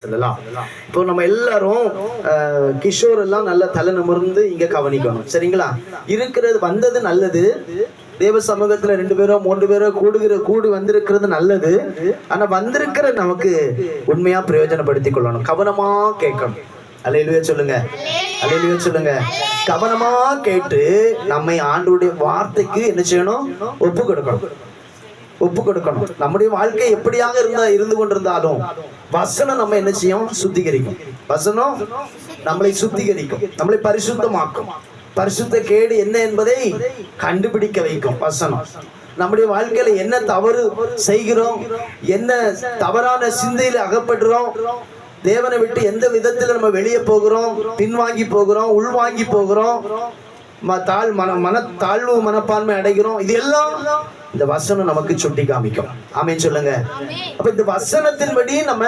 இப்போ நம்ம எல்லாரும் கிஷோர் எல்லாம் நல்ல தலை நிமிர்ந்து இங்க கவனிக்கணும். சரிங்களா? இருக்கிறது வந்தது நல்லது. தேவ சமூகத்துல 2 பேரோ 3 பேரோ கூடி வந்திருக்கிறது நல்லது. ஆனா வந்திருக்கிற நமக்கு உண்மையா பிரயோஜனப்படுத்திக் கொள்ளணும். கவனமா கேட்கணும். அல்லேலூயா சொல்லுங்க. அல்லேலூயா சொல்லுங்க. கவனமா கேட்டு நம்மை ஆண்டவருடைய வார்த்தைக்கு என்ன செய்யணும்? ஒப்பு கொடுக்கணும். நம்முடைய வாழ்க்கை எப்படியாக இருந்து கொண்டிருந்தாலும் வசனம் நம்ம என்ன செய்யும்? சுத்திகரிக்கும். வசனம் நம்மளை சுத்திகரிக்கும், நம்மளை பரிசுத்தமாக்கும். பரிசுத்த கேடு என்ன என்பதை கண்டுபிடிக்க வைக்கும் வசனம். நம்முடைய வாழ்க்கையில என்ன தவறு செய்கிறோம், என்ன தவறான சிந்தையில அகப்படுறோம், தேவனை விட்டு எந்த விதத்துல நம்ம வெளியே போகிறோம், பின்வாங்கி போகிறோம், உள்வாங்கி போகிறோம், தாழ்வு மனப்பான்மை அடைகிறோம், இது எல்லாம் இந்த வசனம் நமக்கு சுட்டி காமிக்கும். ஆமென் சொல்லுங்க. அப்ப இந்த வசனத்தின்படி நம்ம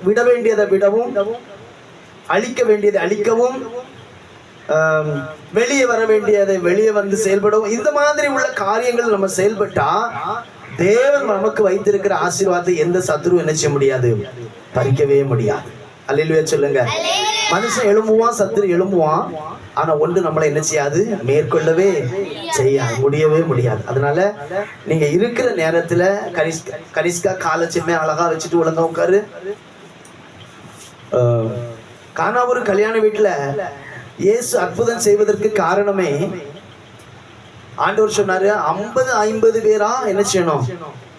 விட வேண்டியதை விடவும், அழிக்க வேண்டியதை அழிக்கவும், வெளியே வர வேண்டியதை வெளியே வந்து செயல்படவும், இந்த மாதிரி உள்ள காரியங்கள் நம்ம செயல்பட்டா தேவன் நமக்கு வைத்திருக்கிற ஆசீர்வாதத்தை எந்த சத்துரு என்ன செய்ய முடியாது? பறிக்கவே முடியாது. அல்லேலூயா சொல்லுங்க. மனுஷன் எழும்புவான், சத்துரு எழும்புவான், ஆனா ஒன்று நம்மளை என்ன செய்யாது? மேற்கொள்ளவே செய்யாது, முடியவே முடியாது. அதனால நீங்க இருக்கிற நேரத்துல கரிஸ்கா காலை சின்ன அழகா வச்சுட்டு ஒழுங்கா உட்காரு. கானாவூர் கல்யாண வீட்டுல இயேசு அற்புதம் செய்வதற்கு காரணமே ஆண்டவர் சொன்னாரு, 50 பேரா என்ன செய்யணும்?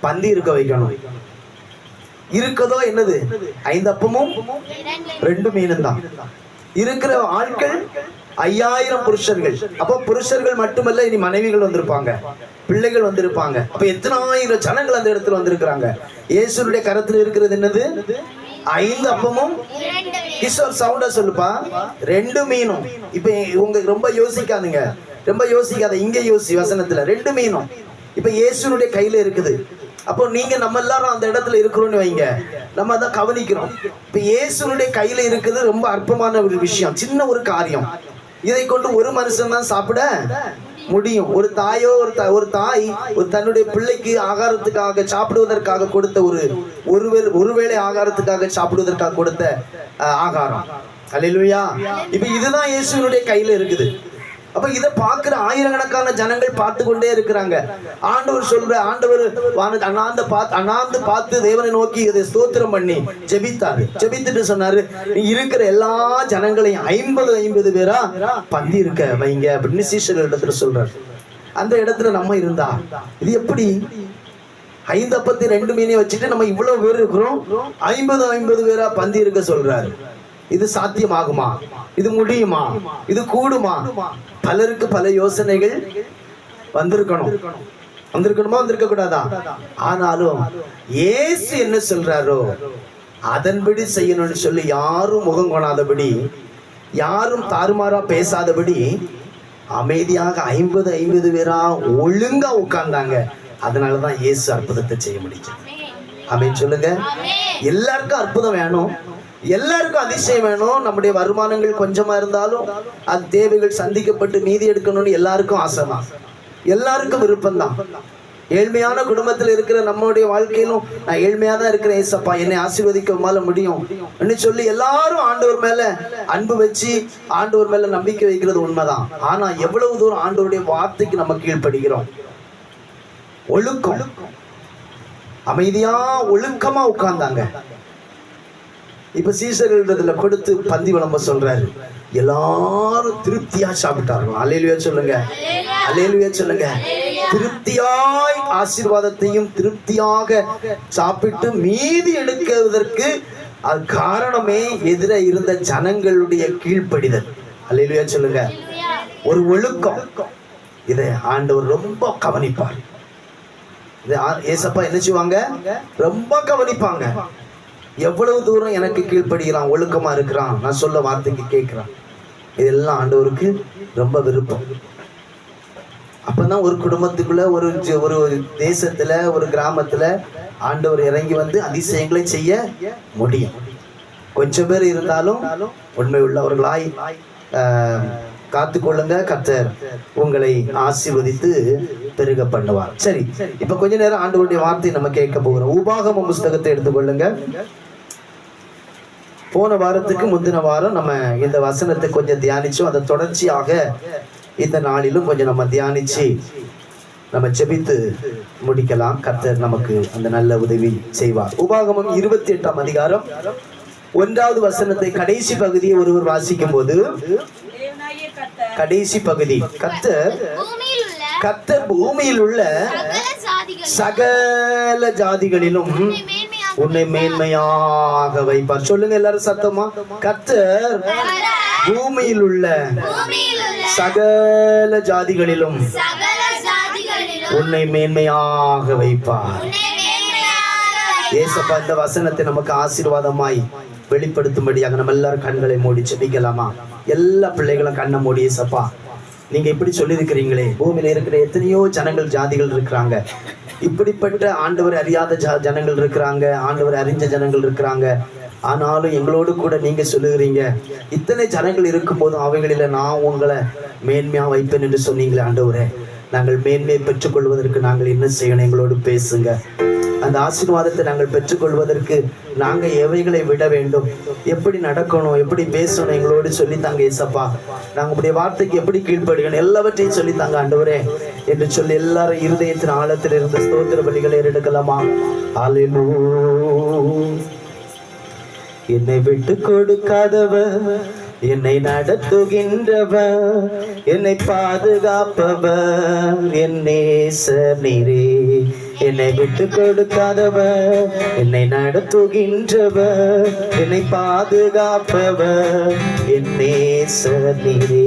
பந்தி இருக்க வைக்கணும். இருக்கதோ என்னது? 5 அப்பமும் 2 மீனும் தான். இருக்கிற ஆட்கள் 5000 புருஷர்கள். அப்போ புருஷர்கள் மட்டுமல்ல, இனி மனைவிகள் வந்திருப்பாங்க, பிள்ளைகள் வந்திருப்பாங்க. அப்ப எத்தனை ஆயிரம் ஜனங்கள் அந்த இடத்துல வந்திருக்கிறாங்க. இயேசுடைய கரத்துல இருக்கிறது என்னது? 5 அப்பமும் கிஷோர் சவுண்டா சொல்லுப்பா 2 மீனும். இப்ப உங்க ரொம்ப யோசிக்காதுங்க, ரொம்ப யோசிக்காத, இங்க யோசி. வசனத்துல 2 மீனும் இப்ப இயேசுனுடைய கையில இருக்குது. அப்போ நீங்க நம்ம எல்லாரும் அந்த இடத்துல இருக்கிறோம்னு வைங்க, நம்ம அதை கவனிக்கிறோம். இப்ப இயேசுனுடைய கையில இருக்குது. ரொம்ப அற்பமான ஒரு விஷயம், சின்ன ஒரு காரியம். இதை கொண்டு ஒரு மனுஷன் தான் சாப்பிட முடியும். ஒரு தாயோ ஒரு தாய் தன்னுடைய பிள்ளைக்கு ஆகாரத்துக்காக சாப்பிடுவதற்காக கொடுத்த ஒருவேளை ஆகாரத்துக்காக சாப்பிடுவதற்காக கொடுத்த ஆகாரம். அல்லேலூயா. இப்ப இதுதான் இயேசுனுடைய கையில இருக்குது. அப்ப இதை பார்க்கிற ஆயிரக்கணக்கான ஜனங்கள் பார்த்து கொண்டே இருக்கிறாங்க. ஆண்டவர் சொல்ற, ஆண்டவர் அண்ணாந்து பார்த்து தேவனை நோக்கி இதை ஸ்தோத்திரம் பண்ணி ஜெபித்தாரு. ஜெபித்துட்டு சொன்னாரு, நீ இருக்கிற எல்லா ஜனங்களையும் 50 பேரா பந்தி இருக்க வைங்க அப்படின்னு சீஷர்கள் இடத்துல சொல்றாரு. அந்த இடத்துல நம்ம இருந்தா இது எப்படி? 5 அப்பத்தை 2 மீனையும் வச்சுட்டு நம்ம இவ்வளவு பேர் இருக்கிறோம், 50 பேரா பந்தி இருக்க சொல்றாரு. இது சாத்தியமாகுமா? இது முடியுமா? இது கூடுமா? பலருக்கு பல யோசனைகள் வந்திருக்கணுமா, வந்திருக்க கூடாதா? ஆனாலும் இயேசு என்ன சொல்றாரோ அதன்படி செய்யணும்னு சொல்லி யாரும் முகம் கொணாதபடி, யாரும் தாறுமாறா பேசாதபடி அமைதியாக 50 பேரா ஒழுங்கா உட்கார்ந்தாங்க. அதனாலதான் இயேசு அற்புதத்தை செய்ய முடிஞ்சது. ஆமென் சொல்லுங்க. எல்லாருக்கும் அற்புதம் வேணும், எல்லாருக்கும் அதிசயம் வேணும். நம்முடைய வருமானங்கள் கொஞ்சமா இருந்தாலும் அது தேவைகள் சந்திக்கப்பட்டு மீதி எடுக்கணும்னு எல்லாருக்கும் ஆசை தான், எல்லாருக்கும் விருப்பம் தான். ஏழ்மையான குடும்பத்தில் இருக்கிற நம்மளுடைய வாழ்க்கையிலும் நான் ஏழ்மையா தான் இருக்கிறேன், ஏசப்பா என்னை ஆசீர்வதிக்க முடியும் சொல்லி எல்லாரும் ஆண்டவர் மேல அன்பு வச்சு ஆண்டவர் மேல நம்பிக்கை வைக்கிறது உண்மைதான். ஆனா எவ்வளவு தூரம் ஆண்டவருடைய வார்த்தைக்கு நம்ம கீழ்ப்படுகிறோம்? ஒழுக்கம், அமைதியா ஒழுக்கமா உட்கார்ந்தாங்க. இப்ப சீசர்கள்ல கொடுத்து பந்தி விளம்ப சொல்றாரு, எல்லாரும் திருப்தியா சாப்பிட்டார்கள். அல்லேலூயா சொல்லுங்க. அல்லேலூயா சொல்லுங்க. திருப்தியாய் ஆசீர்வாதத்தையும் திருப்தியாக சாப்பிட்டு மீதி எடுக்குவதற்கு அது காரணமே எதிர இருந்த ஜனங்களுடைய கீழ்ப்படிதல். அல்லேலூயா சொல்லுங்க. ஒரு ஒழுக்கம். இதை ஆண்டவர் ரொம்ப கவனிப்பார். ஏசப்பா என்ன செய்வாங்க? ரொம்ப கவனிப்பாங்க. எவ்வளவு தூரம் எனக்கு கீழ்ப்படுகிறான், ஒழுக்கமா இருக்கிறான், நான் சொல்ல வார்த்தைக்கு கேட்கிறான், இதெல்லாம் ஆண்டவருக்கு ரொம்ப விருப்பம். அப்பதான் ஒரு குடும்பத்துக்குள்ள, ஒரு தேசத்துல, ஒரு கிராமத்துல ஆண்டவர் இறங்கி வந்து அதிசயங்களை செய்ய முடியும். கொஞ்சம் பேர் இருந்தாலும் உண்மை உள்ளவர்களாய் காத்துக்கொள்ளுங்க, கர்த்தர் உங்களை ஆசீர்வதித்து பெருக பண்ணுவார். சரி, இப்ப கொஞ்ச நேரம் ஆண்டவருடைய வார்த்தை நம்ம கேட்க போகிறோம். உபாகமம் புஸ்தகத்தை எடுத்துக்கொள்ளுங்க. போன வாரத்துக்கு முந்தின வாரம் நம்ம இந்த வசனத்தை கொஞ்சம் தியானிச்சோம். அதை தொடர்ச்சியாக இந்த நாளிலும் கொஞ்சம் நம்ம தியானிச்சு நம்ம ஜெபித்து முடிக்கலாம். கர்த்தர் நமக்கு அந்த நல்ல உதவி செய்வார். உபாகமம் 28ஆம் அதிகாரம் 1வது வசனத்தை கடைசி பகுதியை ஒருவர் வாசிக்கும் போது, கடைசி பகுதி, கர்த்தர் பூமியில் உள்ள சகல ஜாதிகளிலும் உன்னை மேன்மையாக வைப்பார். சொல்லுங்க எல்லாரும் சத்தமா. கர்த்தர் பூமியில் உள்ள சகல ஜாதிகளிலும் உன்னை மேன்மையாக வைப்பார். ஏசப்பா இந்த வசனத்தை நமக்கு ஆசீர்வாதமாய் வெளிப்படுத்தும்படியாக நம்ம எல்லாரும் கண்களை மூடி ஜெபிக்கலாமா? எல்லா பிள்ளைகளும் கண்ணை மூடி, ஏசப்பா நீங்க இப்படி சொல்லியிருக்கிறீங்களே, பூமியில இருக்கிற எத்தனையோ ஜனங்கள் ஜாதிகள் இருக்கிறாங்க, இப்படிப்பட்ட ஆண்டவர் அறியாத ஜனங்கள் இருக்கிறாங்க, ஆண்டவர் அறிஞ்ச ஜனங்கள் இருக்கிறாங்க. ஆனாலும் எங்களோடு கூட நீங்க சொல்லுகிறீங்க, இத்தனை ஜனங்கள் இருக்கும் போதும் அவைகளில நான் உங்களை மேன்மையா வைப்பேன் என்று சொன்னீங்களே ஆண்டவரே. நாங்கள் மேன்மையை பெற்றுக்கொள்வதற்கு நாங்கள் என்ன செய்யணும்? எங்களோடு பேசுங்க. அந்த ஆசீர்வாதத்தை நாங்கள் பெற்றுக்கொள்வதற்கு நாங்கள் எவைகளை விட வேண்டும், எப்படி நடக்கணும், எப்படி பேசணும், எங்களோடு சொல்லித்தாங்க ஏசப்பா. நாங்கள் உடைய வார்த்தைக்கு எப்படி கீழ்ப்படுகணும், எல்லாவற்றையும் சொல்லித்தாங்க ஆண்டவரே என்று சொல்லி எல்லாரும் இருதயத்தின் ஆழத்தில் இருந்த ஸ்தோத்திர பலிகளை எடுக்கலாமா? அல்லேலூயா. என்னை விட்டு கொடுக்காதவர், என்னை நடத்துகின்றவர், என்னை பாதுகாப்பவர் என் நேசர் நீரே. என்னை விட்டு கொடுக்காதவர், என்னை நடத்துகின்றவர், என்னை பாதுகாப்பவர் என் நேசர் நீரே.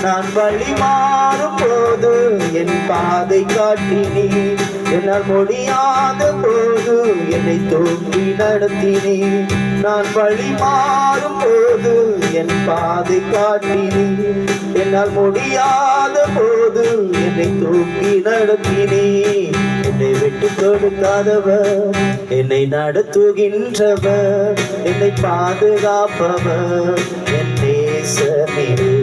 நான் வழி மாறும் போது என் பாதை காட்டினீர், என்னால் முடியாத போது என்னை தூக்கி நடத்தினீர். நான் வழி மாறும் போது என் பாதை காட்டினீர், என்னால் முடியாத போது என்னை தூக்கி நடத்தினீர். என்னை விட்டு கொடுக்காதவர், என்னை நடத்துகின்றவர், என்னை பாதுகாப்பவர் என் நேசர் நீரே.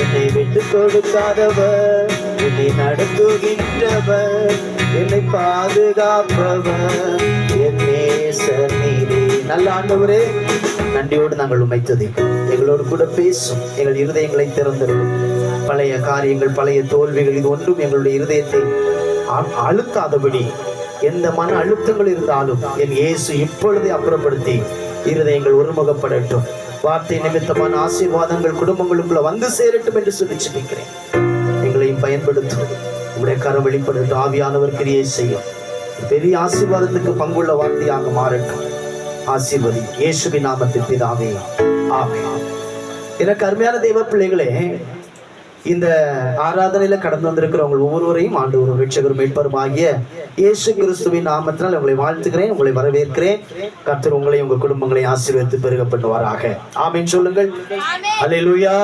என்னை விட்டு கொடுக்காதவர், என்னை நடத்துகின்றவர், என்னை பாதுகாப்பவர் என் நேசர் நீரே. நல்ல ஆண்டவரே, நன்றியோடு நாங்கள் உம்மை துதிக்கிறோம். எங்களோடு கூட பேசும், எங்கள் இருதயங்களை திறந்திருக்கும். பழைய காரியங்கள், பழைய தோல்விகள், இது ஒன்றும் எங்களுடைய இருதயத்தை அழுத்தாதபடி, எந்த மன அழுத்தங்கள் இருந்தாலும் என் இயேசு இப்பொழுதே அப்புறப்படுத்தி இருதயங்கள் ஒருமுகப்படட்டும். வார்த்தை நிமித்தமான ஆசீர்வாதங்கள் குடும்பங்களுக்குள்ள வந்து சேரட்டும் என்று சொல்லி ஜெபிக்கிறேன். எங்களையும் பயன்படுத்தும், உங்களுடைய கரம் வெளிப்படுத்த ஆவியானவர் கிரியை செய்யும். பெரிய ஆசீர்வாதத்துக்கு பங்குள்ள வார்த்தையாக மாறட்டும். ஆசீர்வதி இயேசுவின் நாமத்தில் பிதாவே, ஆமென். எனக்கு அருமையான தெய்வ பிள்ளைகளே, இந்த ஆராதனையில கடந்து வந்திருக்கிறவங்க ஒவ்வொருவரையும் ஆண்டவரும் இரட்சகரும் மீட்பரும் ஆகிய இயேசு கிறிஸ்துவின் நாமத்தினால் உங்களை வாழ்த்துகிறேன், உங்களை வரவேற்கிறேன். கர்த்தர் உங்களை உங்க குடும்பங்களை ஆசீர்வதித்து பெருகப்படுவாராக. ஆமென் சொல்லுங்கள். அல்லேலூயா.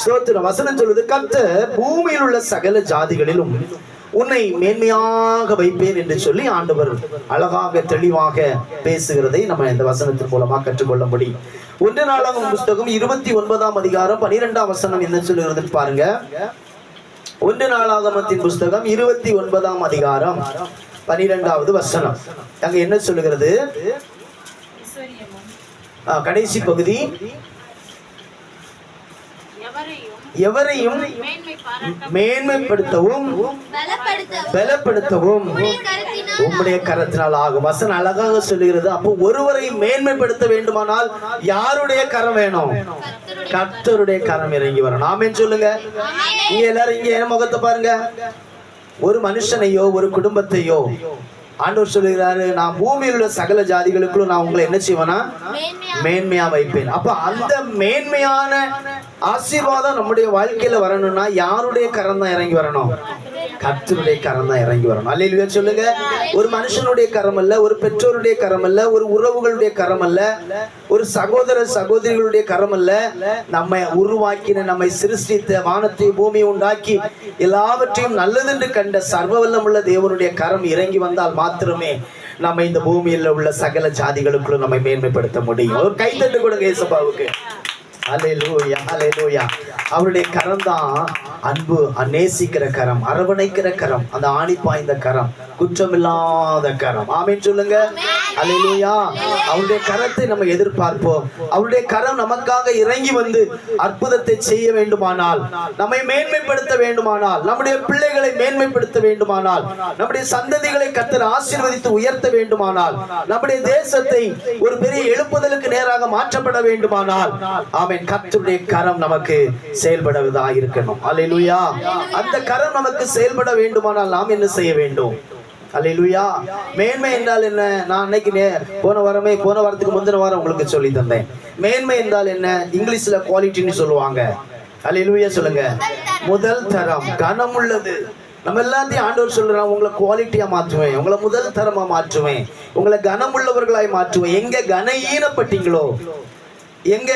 ஸ்தோத்திரம். வசனம் சொல்லுது, கர்த்தர் பூமியில் உள்ள சகல ஜாதிகளிலும் உன்னை மேன்மையாக வைப்பேன் என்று சொல்லி ஆண்டவர் அழகாக தெளிவாக பேசுகிறதை நம்ம இந்த வசனத்தின் மூலமா கற்றுக்கொள்ள முடியும். 1 நாளாகமம் புஸ்தகம் 29ஆம் அதிகாரம் 12ஆம் வசனம் என்ன சொல்லுகிறது பாருங்க. 1 நாளாகமத்தின் புஸ்தகம் 29ஆம் அதிகாரம் 12வது வசனம் அங்க என்ன சொல்லுகிறது? கடைசி பகுதி, எவரையும் மேன்மைப்படுத்தவும் பலப்படுத்தவும் உம்முடைய கரத்தினால் ஆகும். வசனம் அழகாக சொல்லுகிறது. அப்போ ஒருவரை மேன்மைப்படுத்த வேண்டுமானால் யாருடைய கரம் வேணும்? கர்த்தருடைய கரம் இறங்கி வரணும். ஆமென் சொல்லுங்க. இங்க எல்லாரும் இங்க என் முகத்தை பாருங்க. ஒரு மனுஷனையோ ஒரு குடும்பத்தையோ ஆண்டவர் சொல்லுகிறாரு, நான் பூமியில் உள்ள சகல ஜாதிகளுக்குள்ளும் நான் உங்களை என்ன செய்வேனா? மேன்மையா வைப்பேன். அப்ப அந்த மேன்மையான ஆசீர்வாதம் நம்முடைய வாழ்க்கையில வரணும்னா யாருடைய கரம் தான் இறங்கி வரணும்? கர்த்தருடைய கரம் தான் இறங்கி வரணும். அல்லேலூயா சொல்லுங்க. ஒரு மனுஷனுடைய கரம் அல்ல, ஒரு பெற்றோருடைய கரம் அல்ல, ஒரு உறவுகளுடைய கரம் அல்ல, ஒரு சகோதர சகோதரிகளுடைய கரம் அல்ல. நம்மை உருவாக்கின, நம்மை சிருஷ்டித்த, வானத்தை பூமியை உண்டாக்கி எல்லாவற்றையும் நல்லதென்று கண்ட சர்வவல்லமுள்ள தேவனுடைய கரம் இறங்கி வந்தால் மாத்திரமே நம்ம இந்த பூமியில் உள்ள சகல ஜாதிகளுக்குள்ள நம்மை மேன்மைப்படுத்த முடியும். ஒரு கைத்தட்டு கொடுங்க இயேசுவுக்கு. அல்லேலூயா, அல்லேலூயா. அவருடைய கரம் தான் அன்பு, நேசிக்கிற கரம், அரவணைக்கிற கரம், அந்த ஆணி பாய்ந்த கரம், குற்றமில்லாத கரம். ஆமென் சொல்லுங்க. அல்லேலூயா. அவருடைய கரத்தை நம்ம எதிர்பார்ப்போம். அவருடைய கரம் நமக்காக இறங்கி வந்து அற்புதத்தை செய்ய வேண்டுமானால், நம்மை மேன்மைப்படுத்த வேண்டுமானால், நம்முடைய பிள்ளைகளை மேன்மைப்படுத்த வேண்டுமானால், நம்முடைய சந்ததிகளை கர்த்தர் ஆசீர்வதித்து உயர்த்த வேண்டுமானால், நம்முடைய தேசத்தை ஒரு பெரிய எழுப்புதலுக்கு நேராக மாற்றப்பட வேண்டுமானால், ஆமென், கர்த்தருடைய கரம் நமக்கு செயல்படுவதாக இருக்கணும். அல்லேலூயா. அந்த கரம் நமக்கு செயல்பட வேண்டுமானால் நாம் என்ன செய்ய வேண்டும்? அல்லேலூயா. மேன்மை என்றால் என்ன? நான் அன்னைக்கு போன வாரத்துக்கு முந்தின வாரம் உங்களுக்கு சொல்லி தந்தேன். மேன்மை என்றால் என்ன? இங்கிலீஷ்ல குவாலிட்டின்னு சொல்லுவாங்க. அல்லேலூயா சொல்லுங்க. முதல் தரம், கனம் உள்ளது. நம்ம எல்லாத்தையும் ஆண்டவர் சொல்றான், உங்களை குவாலிட்டியா மாற்றுவேன், உங்களை முதல் தரமா மாற்றுவேன், உங்களை கனம் உள்ளவர்களாய் மாற்றுவேன். எங்க கனஈனப்பட்டீங்களோ, எங்க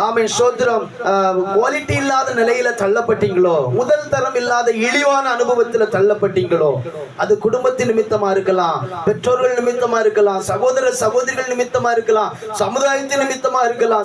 ஆமென் ஸ்தோத்திரம் குவாலிட்டி இல்லாத நிலையில தள்ளப்பட்டீங்களோ, முதல் தரம் இல்லாத இழிவான அனுபவத்துல தள்ளப்பட்டீங்களோ, அது குடும்பத்தின் நிமித்தமா இருக்கலாம், பெற்றோர்கள் நிமித்தமா இருக்கலாம், சகோதர சகோதரிகள் நிமித்தமா இருக்கலாம், சமுதாயத்தின் நிமித்தமா இருக்கலாம்,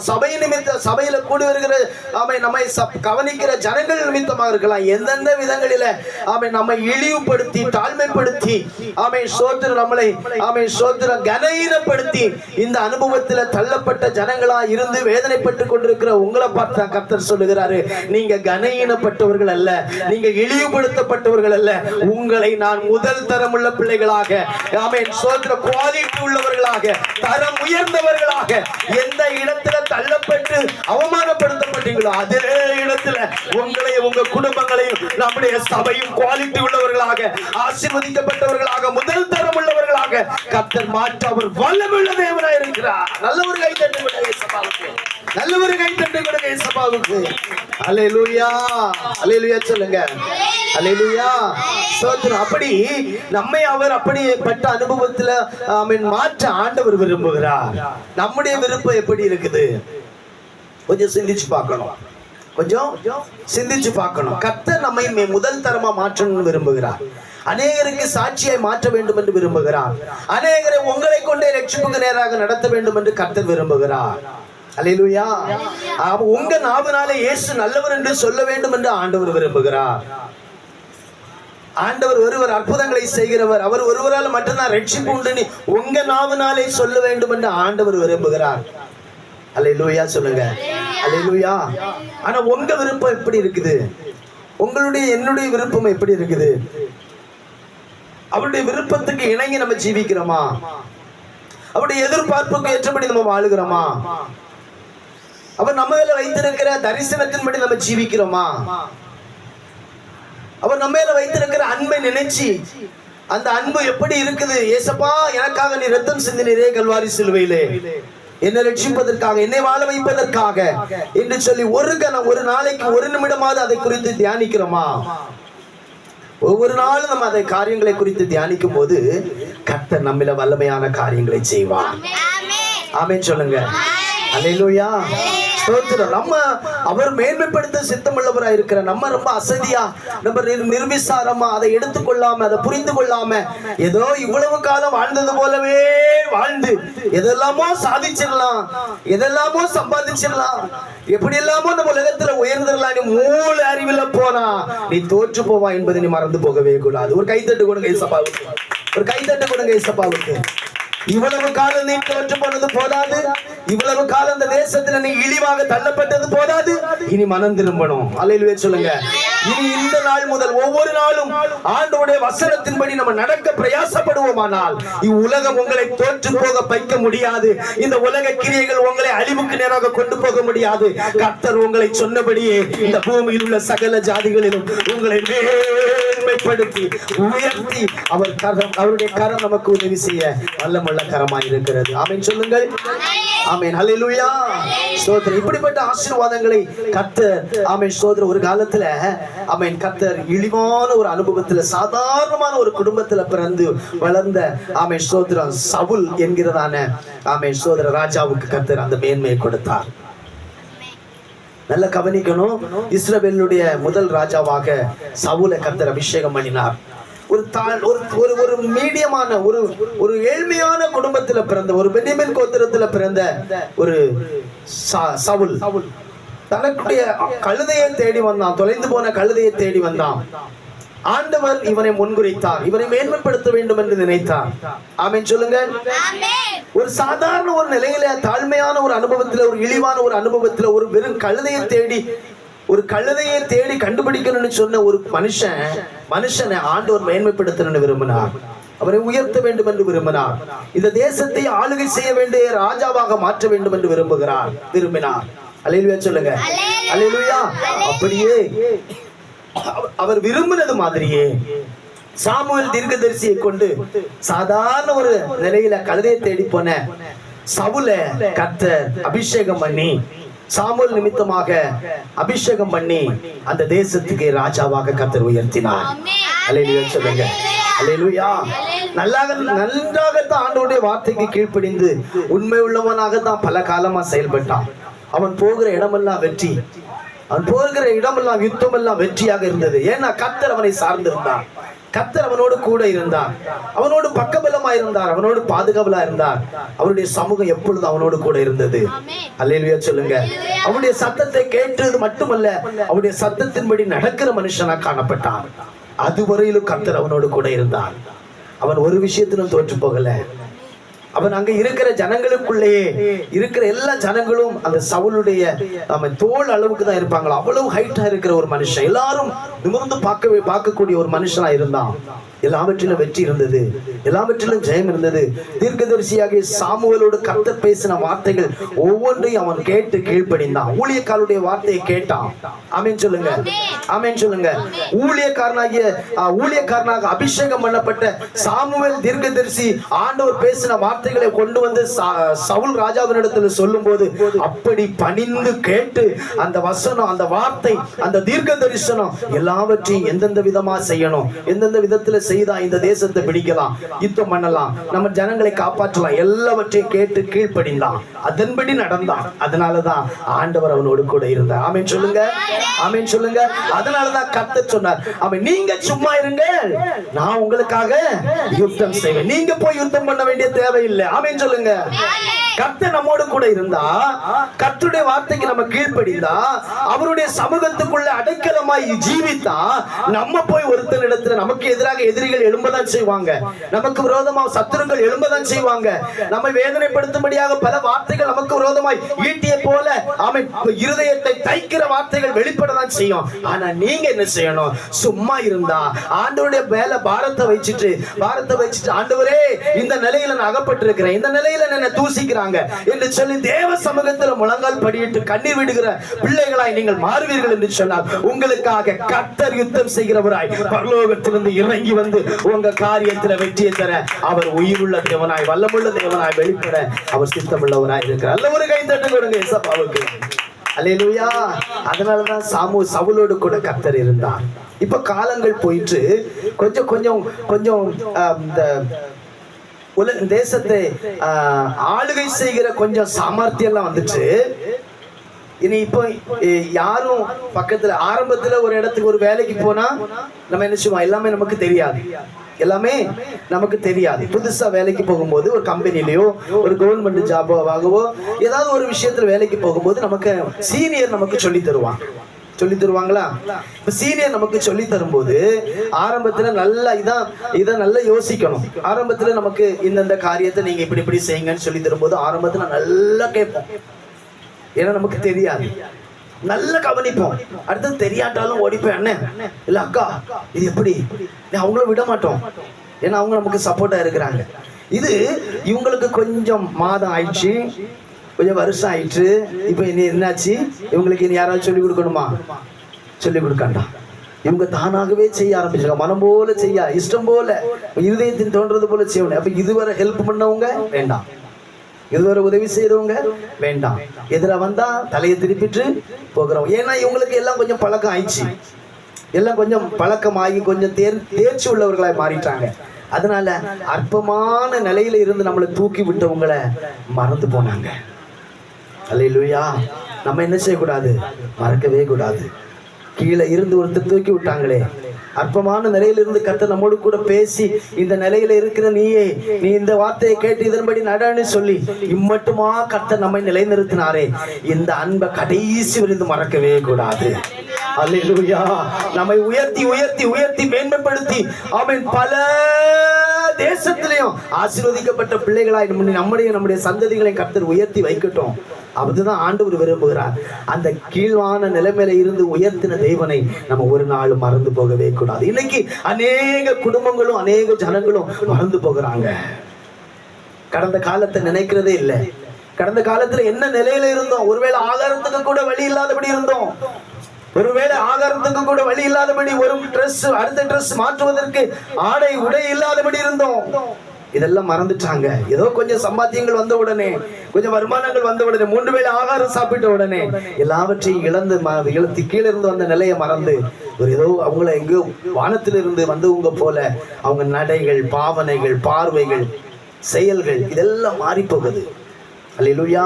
சபையில கூடி வருகிற ஆமென் நம்மை கவனிக்கிற ஜனங்கள் நிமித்தமா இருக்கலாம். எந்தெந்த விதங்களில ஆமென் நம்மை இழிவுபடுத்தி தாழ்மைப்படுத்தி ஆமென் ஸ்தோத்திரம் நம்மளை ஆமென் ஸ்தோத்திரம் கனஈனப்படுத்தி இந்த அனுபவத்துல தள்ளப்பட்ட ஜனங்களா இருந்து வேதனைப்பட்டு கொண்டிருக்கிற உங்களை பார்த்து கர்த்தர் சொல்லுகிறாரு, நீங்க கனஈனப்பட்டவர்கள் அல்ல, நீங்க இழிவுபடுத்தப்பட்டவர்கள் அல்ல, உங்களை நான் முதல் தரமுள்ள பிள்ளைகளாக, ஆமென் ஸ்தோத்திர குவாலிட்டி உள்ளவர்களாக, தரம் உயர்ந்தவர்களாக, எந்த இடத்துல தள்ளப்பட்டு அவமானப்படுத்தப்பட்டீங்களோ அதே இடத்துல உங்களையும் உங்க குடும்பங்களையும் நம்முடைய சபையும் குவாலிட்டி உள்ளவர்களாக, ஆசீர்வதிக்கப்பட்டவர்களாக, முதல் தரம் உள்ளவர்களாக கர்த்தர் மாற்ற அவர் வல்லமையுள்ள தேவனாய் இருக்கிறார். நல்ல ஒரு கை தட்டு கொடுங்க சபாவுக்கு, நல்ல ஒரு கை தட்டு கொடுங்க சபாவுக்கு. அல்லேலூயா. அல்லேலூயா சொல்லுங்க. அல்லேலூயா. ஸ்தோத்திரம். அப்படி நம்மை அவர் அப்படிப்பட்ட அனுபவத்துல ஆமென் மாற்ற ஆண்டவர் விரும்புகிறார். நம்முடைய விருப்பம் எப்படி இருக்குது? கொஞ்சம் சிந்திச்சு பார்க்கணும். கொஞ்சம் சிந்திச்சு பார்க்கணும். கர்த்தர் நம்மை முதல் தரமா மாற்றணும்னு விரும்புகிறார். அநேகருக்கு சாட்சியாய் மாற்ற வேண்டும் என்று விரும்புகிறார். அநேகரை உங்களை கொண்டே ரட்சிப்புக்கு நேராக நடத்த வேண்டும் என்று கர்த்தர் விரும்புகிறார். அல்லேலூயா. உங்க நாவினாலே இயேசு நல்லவர் என்று சொல்ல வேண்டும் என்று ஆண்டவர் விரும்புகிறார். ஆண்டவர் ஒருவர் அற்புதங்களை செய்கிறவர், அவர் ஒருவரால் மட்டும்தான் ரட்சிப்பு உண்டு உங்க நாவினாலே சொல்ல வேண்டும் என்று ஆண்டவர் விரும்புகிறார். அல்லேலூயா சொல்லுங்க. அல்லேலூயா. ஆனா உங்க விருப்பம் எப்படி இருக்குது? உங்களுடைய என்னுடைய விருப்பம் எப்படி இருக்குது? அவருடைய விருப்பத்துக்கு இணங்கி நம்ம ஜீவிக்கிறோமா? அவருடைய எதிர்பார்ப்புக்கு ஏற்றபடி நம்ம வாழுகிறோமா? அவர் நம்ம மேல வைத்திருக்கிற தரிசனத்தின்படி நம்ம ஜீவிக்கிறோமா? அவர் நம்ம மேல வைத்திருக்கிற அன்பை நினைச்சு அந்த அன்பு எப்படி இருக்குது? ஏசப்பா, எனக்காக நீ ரத்தம் சிந்தினீரே கல்வாரி சிலுவையிலே, என்னை ரட்சிப்பதற்காக, என்னை வாழ வைப்பதற்காக என்று சொல்லி ஒரு கணம், ஒரு நாளைக்கு ஒரு நிமிடமாவது அதை குறித்து தியானிக்கிறோமா? ஒவ்வொரு நாளும் நம்ம அதை காரியங்களை குறித்து தியானிக்கும் போது கர்த்தர் நம்மில வல்லமையான காரியங்களை செய்வார். ஆமென் சொல்லுங்க. அல்லேலூயா. ஸ்தோத்திரம். நம்ம அவர் மேன்மைப்படுத்த சித்தமுள்ளவராக இருக்கிற நம்ம ரொம்ப அசதியா, நம்ம நிர்விசாரமா அதை எடுத்துக்கொள்ளாம, அதை புரிந்து கொள்ளாம, ஏதோ இவ்வளவு காலம் வாழ்ந்தது போலவே வாழ்ந்து எதெல்லாமோ சாதிச்சிடலாம், எதெல்லாமோ சம்பாதிச்சிடலாம், எப்படி எல்லாமோ நம்ம உலகத்துல உயர்ந்துடலாம், நீ மூல அறிவில போனா நீ தோற்று போவா என்பதை நீ மறந்து போகவே கூடாது. ஒரு கைத்தட்டு கொடுங்க ஏசப்பாவுக்கு, ஒரு கைத்தட்டு கொடுங்க ஏசப்பாவுக்கு. இவ்வளவு காலம் நீ தோற்று போனது போதாது, இவ்வளவு காலம் இந்த தேசத்துல நீ இழிவாக தள்ளப்பட்டது போதாது, இனி மனம் திரும்பணும். அல்லேலூயா சொல்லுங்க. இனி இந்த நாள் முதல் ஒவ்வொரு நாளும் ஆண்டவருடைய வசனத்தின்படி நம்ம நடக்க பிரயாசப்படுவோமானால் இவ்வுலகம் உங்களை தோற்று போக வைக்க முடியாது. இந்த உலக கிரியைகள் உங்களை அழிவுக்கு நேராக கொண்டு போக முடியாது. கர்த்தர் உங்களை சொன்னபடியே இந்த பூமியில் உள்ள சகல ஜாதிகளிலும் உங்களை மேன்மைப்படுத்தி உயர்த்தி அவருடைய கரம் நமக்கு உதவி செய்ய வல்லமுள்ள கரமாய் இருக்கிறது. ஆமென் சொல்லுங்கள். ஆமென். அல்லேலூயா. ஸ்தோத்திரம். இப்படிப்பட்ட ஆசீர்வாதங்களை கர்த்தர் ஆமென் ஸ்தோத்திரம் ஒரு காலத்துல ஆமென் கர்த்தர் இழிவான ஒரு அனுபவத்துல சாதாரணமான ஒரு குடும்பத்துல பிறந்து வளர்ந்த ஆமென் ஸ்தோத்திரம் சவுல் என்கிறதான ஆமென் ஸ்தோத்திர ராஜாவுக்கு கர்த்தர் அந்த மேன்மையை கொடுத்தார். நல்ல கவனிக்கணும். இஸ்ரவேலுடைய முதல் ராஜாவாக சவுலை கர்த்தர் அபிஷேகம் பண்ணினார். ஒரு மீடியமான ஒரு ஏழ்மையான குடும்பத்துல பிறந்த, ஒரு பென்யமீன் கோத்திரத்துல பிறந்த ஒரு சவுல் தனக்குடைய கழுதையை தேடி வந்தான், தொலைந்து போன கழுதையை தேடி வந்தான். ஆண்டவர் இவனை முன்குறித்தார், இவனை மேன்மைப்படுத்த வேண்டும் என்று நினைத்தார். ஆமென் சொல்லுங்க. ஒரு சாதாரண ஒரு நிலையில, தாழ்மையான ஒரு அனுபவத்துல, ஒரு இழிவான ஒரு அனுபவத்துல, ஒரு வெறும் கழுதையை தேடி கண்டுபிடிக்கணும்னு சொன்ன ஒரு மனுஷனை ஆண்டவர் மேன்மைப்படுத்தணும்னு விரும்பினார். அவரை உயர்த்த வேண்டும் என்று விரும்பினார். இந்த தேசத்தை ஆளுகை செய்ய வேண்டிய ராஜாவாக மாற்ற வேண்டும் என்று விரும்பினார். அல்லேலூயா சொல்லுங்க. அல்லேலூயா. அப்படியே அவர் விரும்பினது மாதிரியே சாமுவேல் தீர்க்கதரிசியை கொண்டு சாதாரண ஒரு நிலையில கழுதையை தேடி போன சவுல கர்த்தர் அபிஷேகம் பண்ணி, சாமுவேல் நிமித்தமாக அபிஷேகம் பண்ணி அந்த தேசத்துக்கு ராஜாவாக கர்த்தர் உயர்த்தினார். அல்லேலூயா சொல்லுங்க. அல்லேலூயா. நன்றாகத்தான் ஆண்டவருடைய வார்த்தைக்கு கீழ்ப்படிந்து உண்மை உள்ளவனாகத்தான் பல காலமா செயல்பட்டான். அவன் போகிற இடமெல்லாம் வெற்றி, அவன் போகிற இடமெல்லாம் யுத்தம் எல்லாம் வெற்றியாக இருந்தது. ஏன்னா கர்த்தர் அவனை சார்ந்திருந்தார், கர்த்தர் அவனோடு கூட இருந்தார், அவனோடு பக்கபலமா இருந்தார், அவனோடு பாதுகாவலா இருந்தார். அவருடைய சமூகம் எப்பொழுதும் அவனோடு கூட இருந்தது. அல்லேலூயா சொல்லுங்க. அவனுடைய சத்தத்தை கேட்டது மட்டுமல்ல, அவருடைய சத்தத்தின்படி நடக்கிற மனுஷனா காணப்பட்டான். அதுவரையிலும் கர்த்தர் அவனோடு கூட இருந்தார். அவன் ஒரு விஷயத்திலும் தோற்று போகல. அவன் அங்க இருக்கிற ஜனங்களுக்குள்ளேயே இருக்கிற எல்லா ஜனங்களும் அந்த சவுலுடைய தோல் அளவுக்கு தான் இருப்பாங்களா, அவ்வளவு ஹைட்டா இருக்கிற ஒரு மனுஷன், எல்லாரும் நிமிர்ந்து பார்க்கக்கூடிய ஒரு மனுஷனா இருந்தான். எல்லாவற்றிலும் வெற்றி இருந்தது, எல்லாவற்றிலும் ஜெயம் இருந்தது. தீர்க்கதரிசியாகிய சாமுவேலோடு கர்த்தர் பேசின வார்த்தைகள் ஒவ்வொன்றையும் அவன் கேட்டு கீழ்ப்படிந்தான். ஊழியக்காரருடைய வார்த்தையை கேட்டான். ஆமென் சொல்லுங்க. ஆமென் சொல்லுங்க. ஊழியக்காரனாக அபிஷேகம் பண்ணப்பட்ட சாமுவேல் தீர்க்கதரிசி ஆண்டவர் பேசின வார்த்தைகளை கொண்டு வந்து சவுல் ராஜாவினிடத்தில் சொல்லும் போது அப்படி பணிந்து கேட்டு அந்த வசனம், அந்த வார்த்தை, அந்த தீர்க்க தரிசனம் எல்லாவற்றையும் எந்தெந்த விதமா செய்யணும், எந்தெந்த விதத்துல செய்தா இந்த தேசத்தை பிடிக்கலாம், யுத்தம் பண்ணலாம், நம்ம ஜனங்களை காப்பாற்றலாம், எல்லாவற்றையும் கேட்டு கீழ்ப்படிந்தான். அதன்படி நடந்தான். அதனாலதான் ஆண்டவர் அவனோடு கூட இருந்தார். ஆமென் சொல்லுங்க. ஆமென் சொல்லுங்க. அதனாலதான் கர்த்தர் சொன்னார், அவன் நீங்க சும்மா இருங்க, நான் உங்களுக்காக யுத்தம் செய்வேன், நீங்க போய் யுத்தம் பண்ண வேண்டிய தேவையில்லை. ஆமென் சொல்லுங்க. கர்த்தர் நம்மோடு கூட இருந்தா, கர்த்தருடைய வார்த்தைக்கு நம்ம கீழ்ப்படிந்தா, அவருடைய சமூகத்துக்குள்ள அடைக்கலமாய் ஜீவித்தா, நம்ம போய் ஒருத்தனிடத்துல நமக்கு எதிராக எதிரிகள் எழும்பதான் செய்வாங்க, நமக்கு விரோதமாக சத்துருக்கள் எழும்பதான் செய்வாங்க, நம்மை வேதனைப்படுத்தும்படியாக பல வார்த்தைகள் நமக்கு விரோதமாய் ஈட்டிய போல இருதயத்தை தைக்கிற வார்த்தைகள் வெளிப்படதான் செய்யும். ஆனா நீங்க என்ன செய்யணும்? சும்மா இருந்தா ஆண்டவருடைய மேல பாரத்தை வச்சுட்டு ஆண்டவரே இந்த நிலையில நான் அகப்பட்டிருக்கிறேன், இந்த நிலையில என்ன தூசிக்கிறாங்க என்று சொல்லி தேவ சமூகத்தில் முழங்கால் படியிட்டு கண்ணீர் விடுகிற பிள்ளைகளாய் நீங்கள் மாறுவீர்கள் என்று சொன்னார். உங்களுக்காக கர்த்தர் யுத்தம் செய்கிறவராய் பரலோகத்திலிருந்து இறங்கி வந்து உங்க காரியத்தில் வெற்றியை தர அவர் உயிருள்ள தேவனாய், வல்லமுள்ள தேவனாய் வெளிப்பட அவர் சித்தமுள்ளவராய் இருக்கிறார். அல்ல ஒரு கை தட்டு கொடுங்க ஏசப்பாவுக்கு. அல்லேலூயா. அதனாலதான் சவுலோடு கூட கர்த்தர் இருந்தார். இப்ப காலங்கள் போயிட்டு கொஞ்சம் கொஞ்சம் கொஞ்சம் இந்த தேசத்தை ஆளுகை செய்கிற கொஞ்சம் சாமர்த்தியம் எல்லாம் வந்துச்சு. இனி இப்போ யாரும் பக்கத்துல, ஆரம்பத்துல ஒரு இடத்துக்கு ஒரு வேலைக்கு போனா நம்ம என்ன செய்வோம், எல்லாமே நமக்கு தெரியாது, எல்லாமே நமக்கு தெரியாது. புதுசா வேலைக்கு போகும்போது ஒரு கம்பெனிலயோ ஒரு கவர்மெண்ட் ஜாபாகவோ ஏதாவது ஒரு விஷயத்துல வேலைக்கு போகும்போது நமக்கு சீனியர் நமக்கு சொல்லி தருவாங்களா? இப்ப சீனியர் நமக்கு சொல்லி தரும்போது ஆரம்பத்துல நல்லா இதை நல்லா யோசிக்கணும். ஆரம்பத்துல நமக்கு இந்த காரியத்தை நீங்க இப்படி செய்யுங்கன்னு சொல்லி தரும்போது ஆரம்பத்துல நல்லா கேட்போம், ஏன்னா நமக்கு தெரியாது, நல்லா கவனிப்போம். அடுத்தது தெரியாட்டாலும் ஓடிப்போம், அண்ணன் இல்ல அக்கா இது எப்படி, அவங்கள விட மாட்டோம், ஏன்னா அவங்க நமக்கு சப்போர்ட்டா இருக்கிறாங்க. இது இவங்களுக்கு கொஞ்சம் மாதம் ஆயிடுச்சு, கொஞ்சம் வருஷம் ஆயிடுச்சு, இப்ப இனி என்னாச்சு, இவங்களுக்கு இனி யாராவது சொல்லிக் கொடுக்கணுமா? சொல்லிக் கொடுக்காண்டா, இவங்க தானாகவே செய்ய ஆரம்பிச்சிருக்காங்க, மனம் போல செய்ய, இஷ்டம் போல, இருதயத்தின் தோன்றது போல செய்யணும். அப்ப இதுவரை ஹெல்ப் பண்ணவங்க வேண்டாம், இதுவரை உதவி செய்யறவங்க வேண்டாம், எதிர வந்தா தலையை திருப்பிட்டு போகிறோம். ஏன்னா இவங்களுக்கு எல்லாம் கொஞ்சம் பழக்கம் ஆயிடுச்சு, எல்லாம் கொஞ்சம் பழக்கமாகி கொஞ்சம் தேர்ச்சி உள்ளவர்களாய் மாறிட்டாங்க. அதனால அற்பமான நிலையில இருந்து நம்மளை தூக்கி விட்டவங்களை மறந்து போனாங்க. அல்லேலூயா. நம்ம என்ன செய்யக்கூடாது? மறக்கவே கூடாது. கீழே இருந்து ஒருத்தர் தூக்கி விட்டாங்களே, அற்பமான நிலையிலிருந்து கர்த்தர் நம்மோடு கூட பேசி இந்த நிலையில இருக்கிற நீ இந்த வார்த்தையை கேட்டு இதன்படி நடன்னு சொல்லி இம்மட்டுமா கர்த்தர் நம்மை நிலைநிறுத்தினாரே, இந்த அன்பை கடைசி வரைந்து மறக்கவே கூடாது. அல்லேலூயா. நம்மை உயர்த்தி உயர்த்தி உயர்த்தி மேன்மைப்படுத்தி அவன் பல தேசத்திலையும் ஆசீர்வதிக்கப்பட்ட பிள்ளைகளாய் நம்முடைய சந்ததிகளை கர்த்தர் உயர்த்தி வைக்கட்டும். அதுதான் ஆண்டவர் விரும்புகிறார். அந்த கீழ்வான நிலைமையில இருந்து உயர்த்தின தேவனை நம்ம ஒரு நாளும் மறந்து போகவே கூடாது. இன்னைக்கு அநேக குடும்பங்களும் அநேக ஜனங்களும் மறந்து போகிறாங்க. கடந்த காலத்தை நினைக்கிறதே இல்லை. கடந்த காலத்துல என்ன நிலையில இருந்தோம்? ஒருவேளை ஆகாரத்துக்கு கூட வழி இல்லாதபடி இருந்தோம். ஒருவேளை ஆகாரத்துக்கு கூட வழி இல்லாதபடி, ஒரு ட்ரெஸ் அடுத்த ட்ரெஸ் மாற்றுவதற்கு ஆடை உடை இல்லாதபடி இருந்தோம். இதெல்லாம் மறந்துட்டாங்க. ஏதோ கொஞ்சம் சம்பாத்தியங்கள் வந்த உடனே, கொஞ்சம் வருமானங்கள் வந்த உடனே, 3 வேளை ஆகாரம் சாப்பிட்ட உடனே எல்லாவற்றையும் இழந்து கீழே இருந்து வந்த நிலையை மறந்து ஒரு ஏதோ அவங்கள எங்கேயோ வானத்திலிருந்து வந்தவங்க போல அவங்க நடைகள், பாவனைகள், பார்வைகள், செயல்கள் இதெல்லாம் மாறி போகுது. அல்லேலூயா.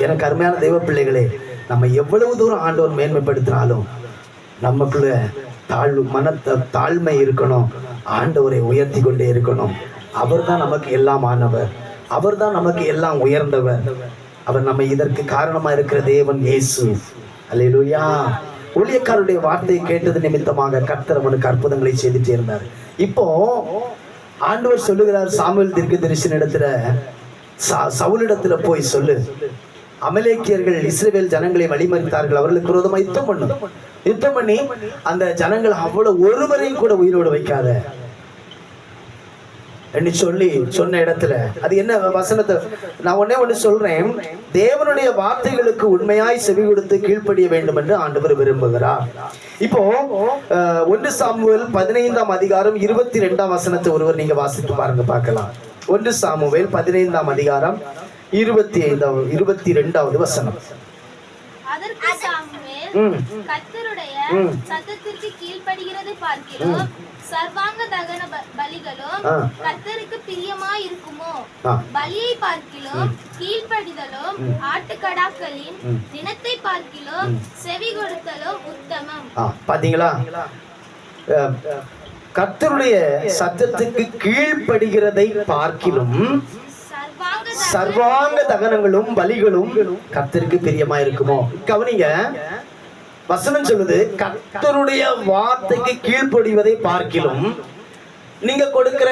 எனக்கு அருமையான தெய்வ பிள்ளைகளே, நம்ம எவ்வளவு தூரம் ஆண்டவர் மேன்மைப்படுத்தினாலும் நமக்குள்ள தாழ்மை இருக்கணும். ஆண்டவரை உயர்த்தி கொண்டே இருக்கணும். அவர் தான் நமக்கு எல்லாம் ஆனவர். அவர் தான் நமக்கு எல்லாம் உயர்ந்தவர். அவர் நம்ம இதற்கு காரணமா இருக்கிற தேவன் இயேசு. அல்லேலூயா. ஊழியக்காரருடைய வார்த்தையை கேட்டது நிமித்தமாக கர்த்தர் அவனுக்கு அற்புதங்களை செய்துட்டே இருந்தார். இப்போ ஆண்டவர் சொல்லுகிறார் சாமுவேல் தீர்க்கதரிசியின் இடத்துல, சவுலிடத்துல போய் சொல்லு, அமலேக்கியர்கள் இஸ்ரவேல் ஜனங்களை வழிமறித்தார்கள், அவர்களுக்கு விரோதமா யுத்தம் பண்ணி அந்த ஜனங்கள் அவ்வளவு ஒருவரையும் கூட உயிரோடு வைக்காத என்று சொல்லி சொன்ன இடத்துல அது என்ன வசனத்தை நான் ஒண்ணு சொல்றேன். தேவனுடைய வார்த்தைகளுக்கு உண்மையாய் செவி கொடுத்து கீழ்ப்படிய வேண்டும் என்று ஆண்டவர் விரும்புகிறார். இப்போ 1 சாமுவேல் 15ஆம் அதிகாரம் 22ஆம் வசனத்தை ஒருவர் நீங்க வாசித்து பாருங்க, பார்க்கலாம். 1 சாமுவேல் 15ஆம் அதிகாரம் 22வது வசனம். அதற்கு சாமுவேல் கர்த்தருடைய சத்தத்திற்கு கீழ்ப்படிகிறது பார்க்கிறோம், சர்வாங்க தகன பலிகளும் கர்த்தருக்கு பிரியமாய் இருக்குமோ, பலியை பார்க்கிலும் கீழ்ப்படிதலும் ஆட்டுக்கடாக்களின் தினத்தை பார்க்கிலும் செவி கொடுத்தலும் உத்தமம். பாத்தீங்களா? கர்த்தருடைய சத்தத்துக்கு கீழ்ப்படுகிறதை பார்க்கிலும் சர்வாங்க தகனங்களும் பலிகளும் கர்த்தருக்கு பிரியமா இருக்குமோ. கவனிங்க, வசனம் சொல்லுது கர்த்தருடைய வார்த்தைக்கு கீழ்ப்படிவதை பார்க்கிலும் நீங்க கொடுக்கிற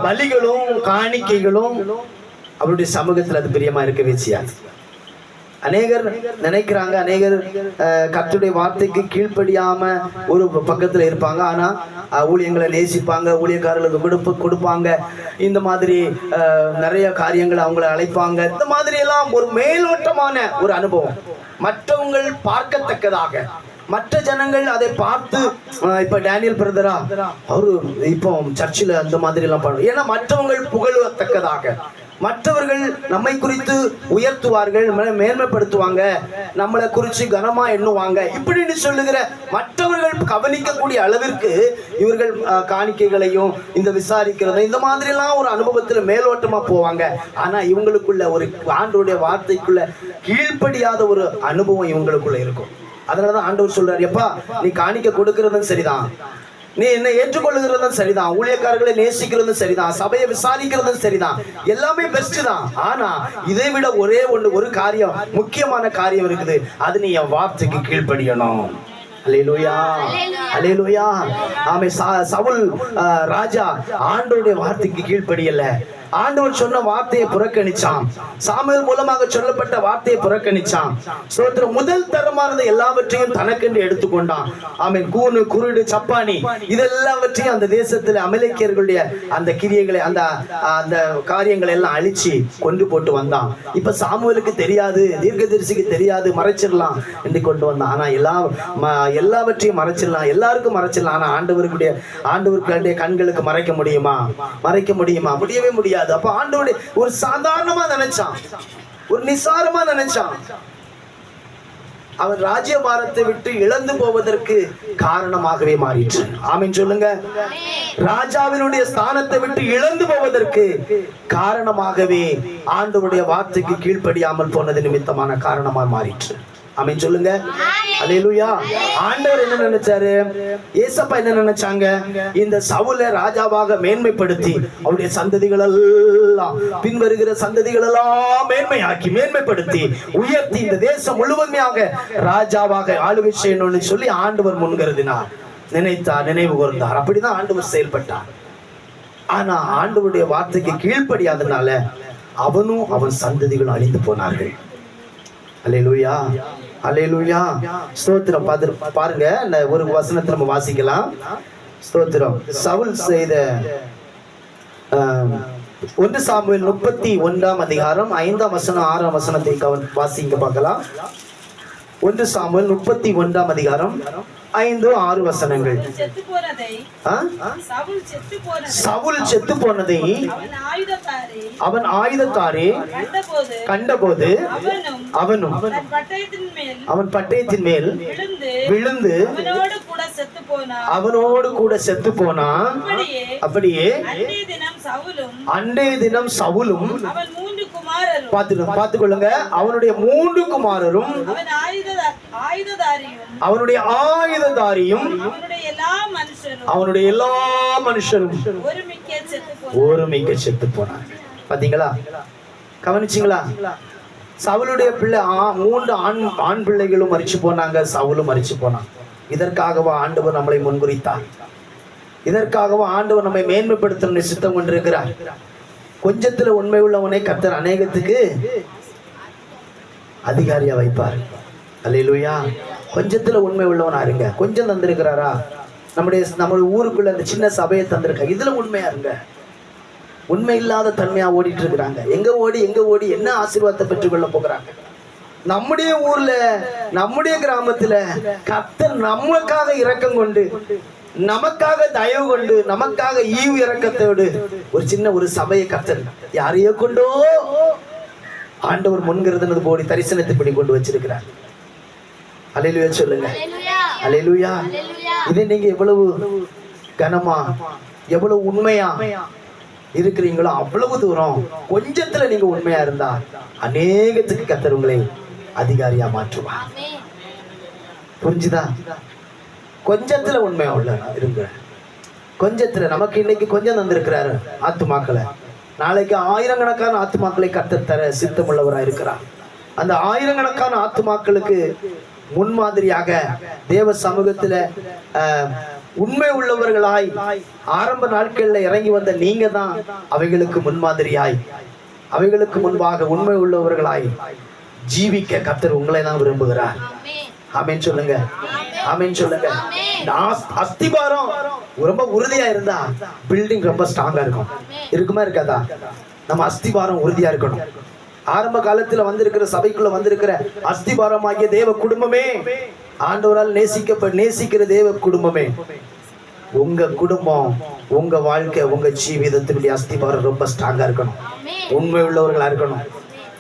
பலிகளும் காணிக்கைகளும் அவருடைய சமூகத்தில் அது பிரியமா இருக்கவே செய்யாது. அநேகர் நினைக்கிறாங்க, அநேகர் கர்த்தருடைய வார்த்தைக்கு கீழ்ப்படியாம ஒரு பக்கத்துல இருப்பாங்க, ஆனா ஊழியங்களை நேசிப்பாங்க, ஊழியக்காரர்களுக்கு கொடுப்பாங்க, இந்த மாதிரி நிறைய காரியங்களை அவங்களை அழைப்பாங்க. இந்த மாதிரி எல்லாம் ஒரு மேலோட்டமான ஒரு அனுபவம், மற்றவங்கள் பார்க்கத்தக்கதாக, மற்ற ஜனங்கள் அதை பார்த்து இப்ப டேனியல் பிரதரா அவரு இப்போ சர்ச்சில் அந்த மாதிரி எல்லாம் பண்ணுவோம். ஏன்னா மற்றவங்கள் புகழத்தக்கதாக, மற்றவர்கள் நம்மை குறித்து உயர்த்துவார்கள், மேன்மைப்படுத்துவாங்க, நம்மளை குறித்து கனமா எண்ணுவாங்க, இப்படின்னு சொல்லுகிற மற்றவர்கள் கவனிக்கக்கூடிய அளவிற்கு இவர்கள் காணிக்கைகளையும் இந்த விசாரிக்கிறதும் இந்த மாதிரி எல்லாம் ஒரு அனுபவத்துல மேலோட்டமா போவாங்க. ஆனா இவங்களுக்குள்ள ஒரு ஆண்டவருடைய வார்த்தைக்குள்ள கீழ்ப்படியாத ஒரு அனுபவம் இவங்களுக்குள்ள இருக்கும். அதனாலதான் ஆண்டவர் சொல்றாரு, எப்பா நீ காணிக்க கொடுக்கறதும் சரிதான், நீ என்ன ஏற்றுக்கொள்ளுகிறதும் சரிதான், ஊழியக்காரர்களை நேசிக்கிறதும் சரிதான், சபையை விசாரிக்கிறதும் சரிதான், எல்லாமே பெஸ்ட் தான். ஆனா இதை விட ஒரு காரியம், முக்கியமான காரியம் இருக்குது. அது நீ என் வார்த்தைக்கு கீழ்ப்படியணும். அல்லேலூயா, அல்லேலூயா. ஆமே. சவுல் ராஜா ஆண்டவருடைய வார்த்தைக்கு கீழ்ப்படியல, ஆண்டவர் சொன்ன வார்த்தையை புறக்கணிச்சான், சாமுவேல் மூலமாக சொல்லப்பட்ட வார்த்தையை புறக்கணிச்சான். ஸ்தோத்திரம். முதல் தரமானது எல்லாவற்றையும் தனக்கென்று எடுத்துக்கொண்டான். ஆமென். கூனு, குருடு, சப்பானி இதெல்லாவற்றையும் அந்த தேசத்துல அமலேக்கியர்களுடைய அந்த கிரியைகளை, அந்த காரியங்களை எல்லாம் அழிச்சு கொண்டு போட்டு வந்தான். இப்ப சாமுவேலுக்கு தெரியாது, தீர்க்கதரிசிக்கு தெரியாது, மறைச்சிடலாம் என்று கொண்டு வந்தான். ஆனா எல்லாவற்றையும் மறைச்சிடலாம், எல்லாருக்கும் மறைச்சிடலாம். ஆனா ஆண்டவருடைய கண்களுக்கு மறைக்க முடியுமா? முடியவே முடியாது. அப்ப ஆண்டவருடைய ஒரு சாதாரணமா நினைச்சான், ஒரு நிசாரமா நினைச்சான். அவன் ராஜ்யபாரத்தை விட்டு இழந்து போவதற்கு காரணமாகவே மாறிற்று. ஆமென் சொல்லுங்க. ராஜாவினுடைய ஸ்தானத்தை விட்டு இழந்து போவதற்கு காரணமாகவே ஆண்டவருடைய வார்த்தைக்கு கீழ்ப்படியாமல் போனது நிமித்தமான காரணமாக மாறிற்று. ஆமென் சொல்லுங்க. அல்லேலூயா. ஆண்டவர் என்ன நினைச்சாரு? ஏசப்பா என்ன நினைச்சாங்க? இந்த சவுலை ராஜாவாக மேன்மைப்படுத்தி அவருடைய சந்ததிகள் எல்லாம் பின்வருகிற சந்ததிகள் எல்லாம் மேன்மைப்படுத்தி உயர்த்தி இந்த தேசம் முழுவதுமையாக ராஜாவாக ஆளுகை செய்யணும்னு சொல்லி ஆண்டவர் முன்கருதினார், நினைத்தார், நினைவு கூர்ந்தார். அப்படிதான் ஆண்டவர் செயல்பட்டார். ஆனா ஆண்டவருடைய வார்த்தைக்கு கீழ்ப்படியாதனால அவனும் அவன் சந்ததிகளும் அழிந்து போனார்கள். அல்லேலூயா, அல்லேலூயா. ஸ்தோத்திரம். பாருங்க, இந்த ஒரு வசனத்தை நம்ம வாசிக்கலாம். ஸ்தோத்திரம். சவுல் செய்த 1 சாமுவேல் 31 அதிகாரம் 5 வசனம் 6 வசனத்தை வாசிங்க பார்க்கலாம். 1 சாமுவேல் 31 அதிகாரம் 5-6 வசனங்கள். சவுல் செத்து போனதை அவன் ஆயுதத்தாரே கண்டபோது அவனும் அவன் பட்டயத்தின் மேல் விழுந்து அவனோடு கூட செத்து போனான். அப்படியே அன்றைய தினம் சவுலும் பார்த்துக்கொள்ளுங்க, அவனுடைய 3 குமாரரும் அவனுடைய ஆயுததாரியும் அவனுடைய எல்லா மனுஷரும் ஒருமிக்க செத்து போனார். பாத்தீங்களா? கவனிச்சீங்களா? சவுலுடைய பிள்ளை 3 ஆண் பிள்ளைகளும் மரிச்சு போனாங்க, சவுலும் மரிச்சு போனான். இதற்காகவா ஆண்டவர் நம்மளை முன்குறித்தார்? இதற்காகவா ஆண்டவர் நம்மை மேன்மைப்படுத்தணும்னு சித்தம் கொண்டிருக்கிறார்? கொஞ்சத்துல உண்மை உள்ளவனை கர்த்தர் அநேகத்துக்கு அதிகாரியா வைப்பார். அல்லேலூயா. கொஞ்சத்துல உண்மை உள்ளவனா இருங்க. கொஞ்சம் தந்திருக்கிறாரா? நம்முடைய ஊருக்குள்ள அந்த சின்ன சபையை தந்திருக்க, இதுல உண்மையா இருங்க. உண்மை இல்லாத தன்மையா ஓடிட்டு இருக்கிறாங்க. எங்க ஓடி என்ன ஆசீர்வாதத்தை பெற்றுக்கொள்ள போகிறாங்க? நம்முடைய ஊர்ல, நம்முடைய கிராமத்துல கர்த்தர் நமக்காக இரக்கம் கொண்டு, நமக்காக தயவு கொண்டு, நமக்காக ஈவு இரக்கத்தோடு ஒரு சபையை கர்த்தர் யாரையோ கொண்டோ ஆண்டவர் முன்கிறது போடி தரிசனத்தை கொண்டு வச்சிருக்கிறார். அல்லேலூயா சொல்லுங்க. அல்லேலூயா. இதை நீங்க எவ்வளவு கனமா, எவ்வளவு உண்மையா இருக்கிறீங்களோ அவ்வளவு தூரம் கொஞ்சத்துல நீங்க உண்மையா இருந்தா அநேகத்துக்கு கர்த்தர் உங்களை அதிகாரியா மாற்றுவார். புரிஞ்சுதா? கொஞ்சத்துல உண்மையா உள்ள இருங்க. கொஞ்சத்துல நமக்கு இன்னைக்கு கொஞ்சம் தந்திருக்கிறாரு ஆத்துமாக்களை, நாளைக்கு ஆயிரக்கணக்கான ஆத்துமாக்களை கர்த்தர் தர சித்தமுள்ளவராக இருக்கிறார். அந்த ஆயிரக்கணக்கான ஆத்துமாக்களுக்கு முன்மாதிரியாக தேவ சமூகத்துல உண்மை உள்ளவர்களாய் ஆரம்ப நாட்கள்ல இறங்கி வந்த நீங்க தான் அவைகளுக்கு முன்மாதிரியாய், அவைகளுக்கு முன்பாக உண்மை உள்ளவர்களாய் ஜீவிக்க கர்த்தர் உங்களை தான் விரும்புகிறார். ஆமென் சொல்லுங்க. ஆமென் சொல்லுங்க. அஸ்திபாரம் ரொம்ப உறுதியா இருந்தா பில்டிங் ரொம்ப ஸ்ட்ராங்கா இருக்கும். இருக்குமா இருக்காதா? நம்ம அஸ்திபாரம் உறுதியா இருக்கணும். ஆரம்ப காலத்துல வந்திருக்கிற சபைக்குள்ள வந்திருக்கிற அஸ்திபாரமாகிய தேவ குடும்பமே, ஆண்டவரால் நேசிக்கிற தேவ குடும்பமே, உங்க குடும்பம், உங்க வாழ்க்கை, உங்க ஜீவிதத்தினுடைய அஸ்திபாரம் ரொம்ப ஸ்ட்ராங்கா இருக்கணும். உண்மை உள்ளவர்களா இருக்கணும்.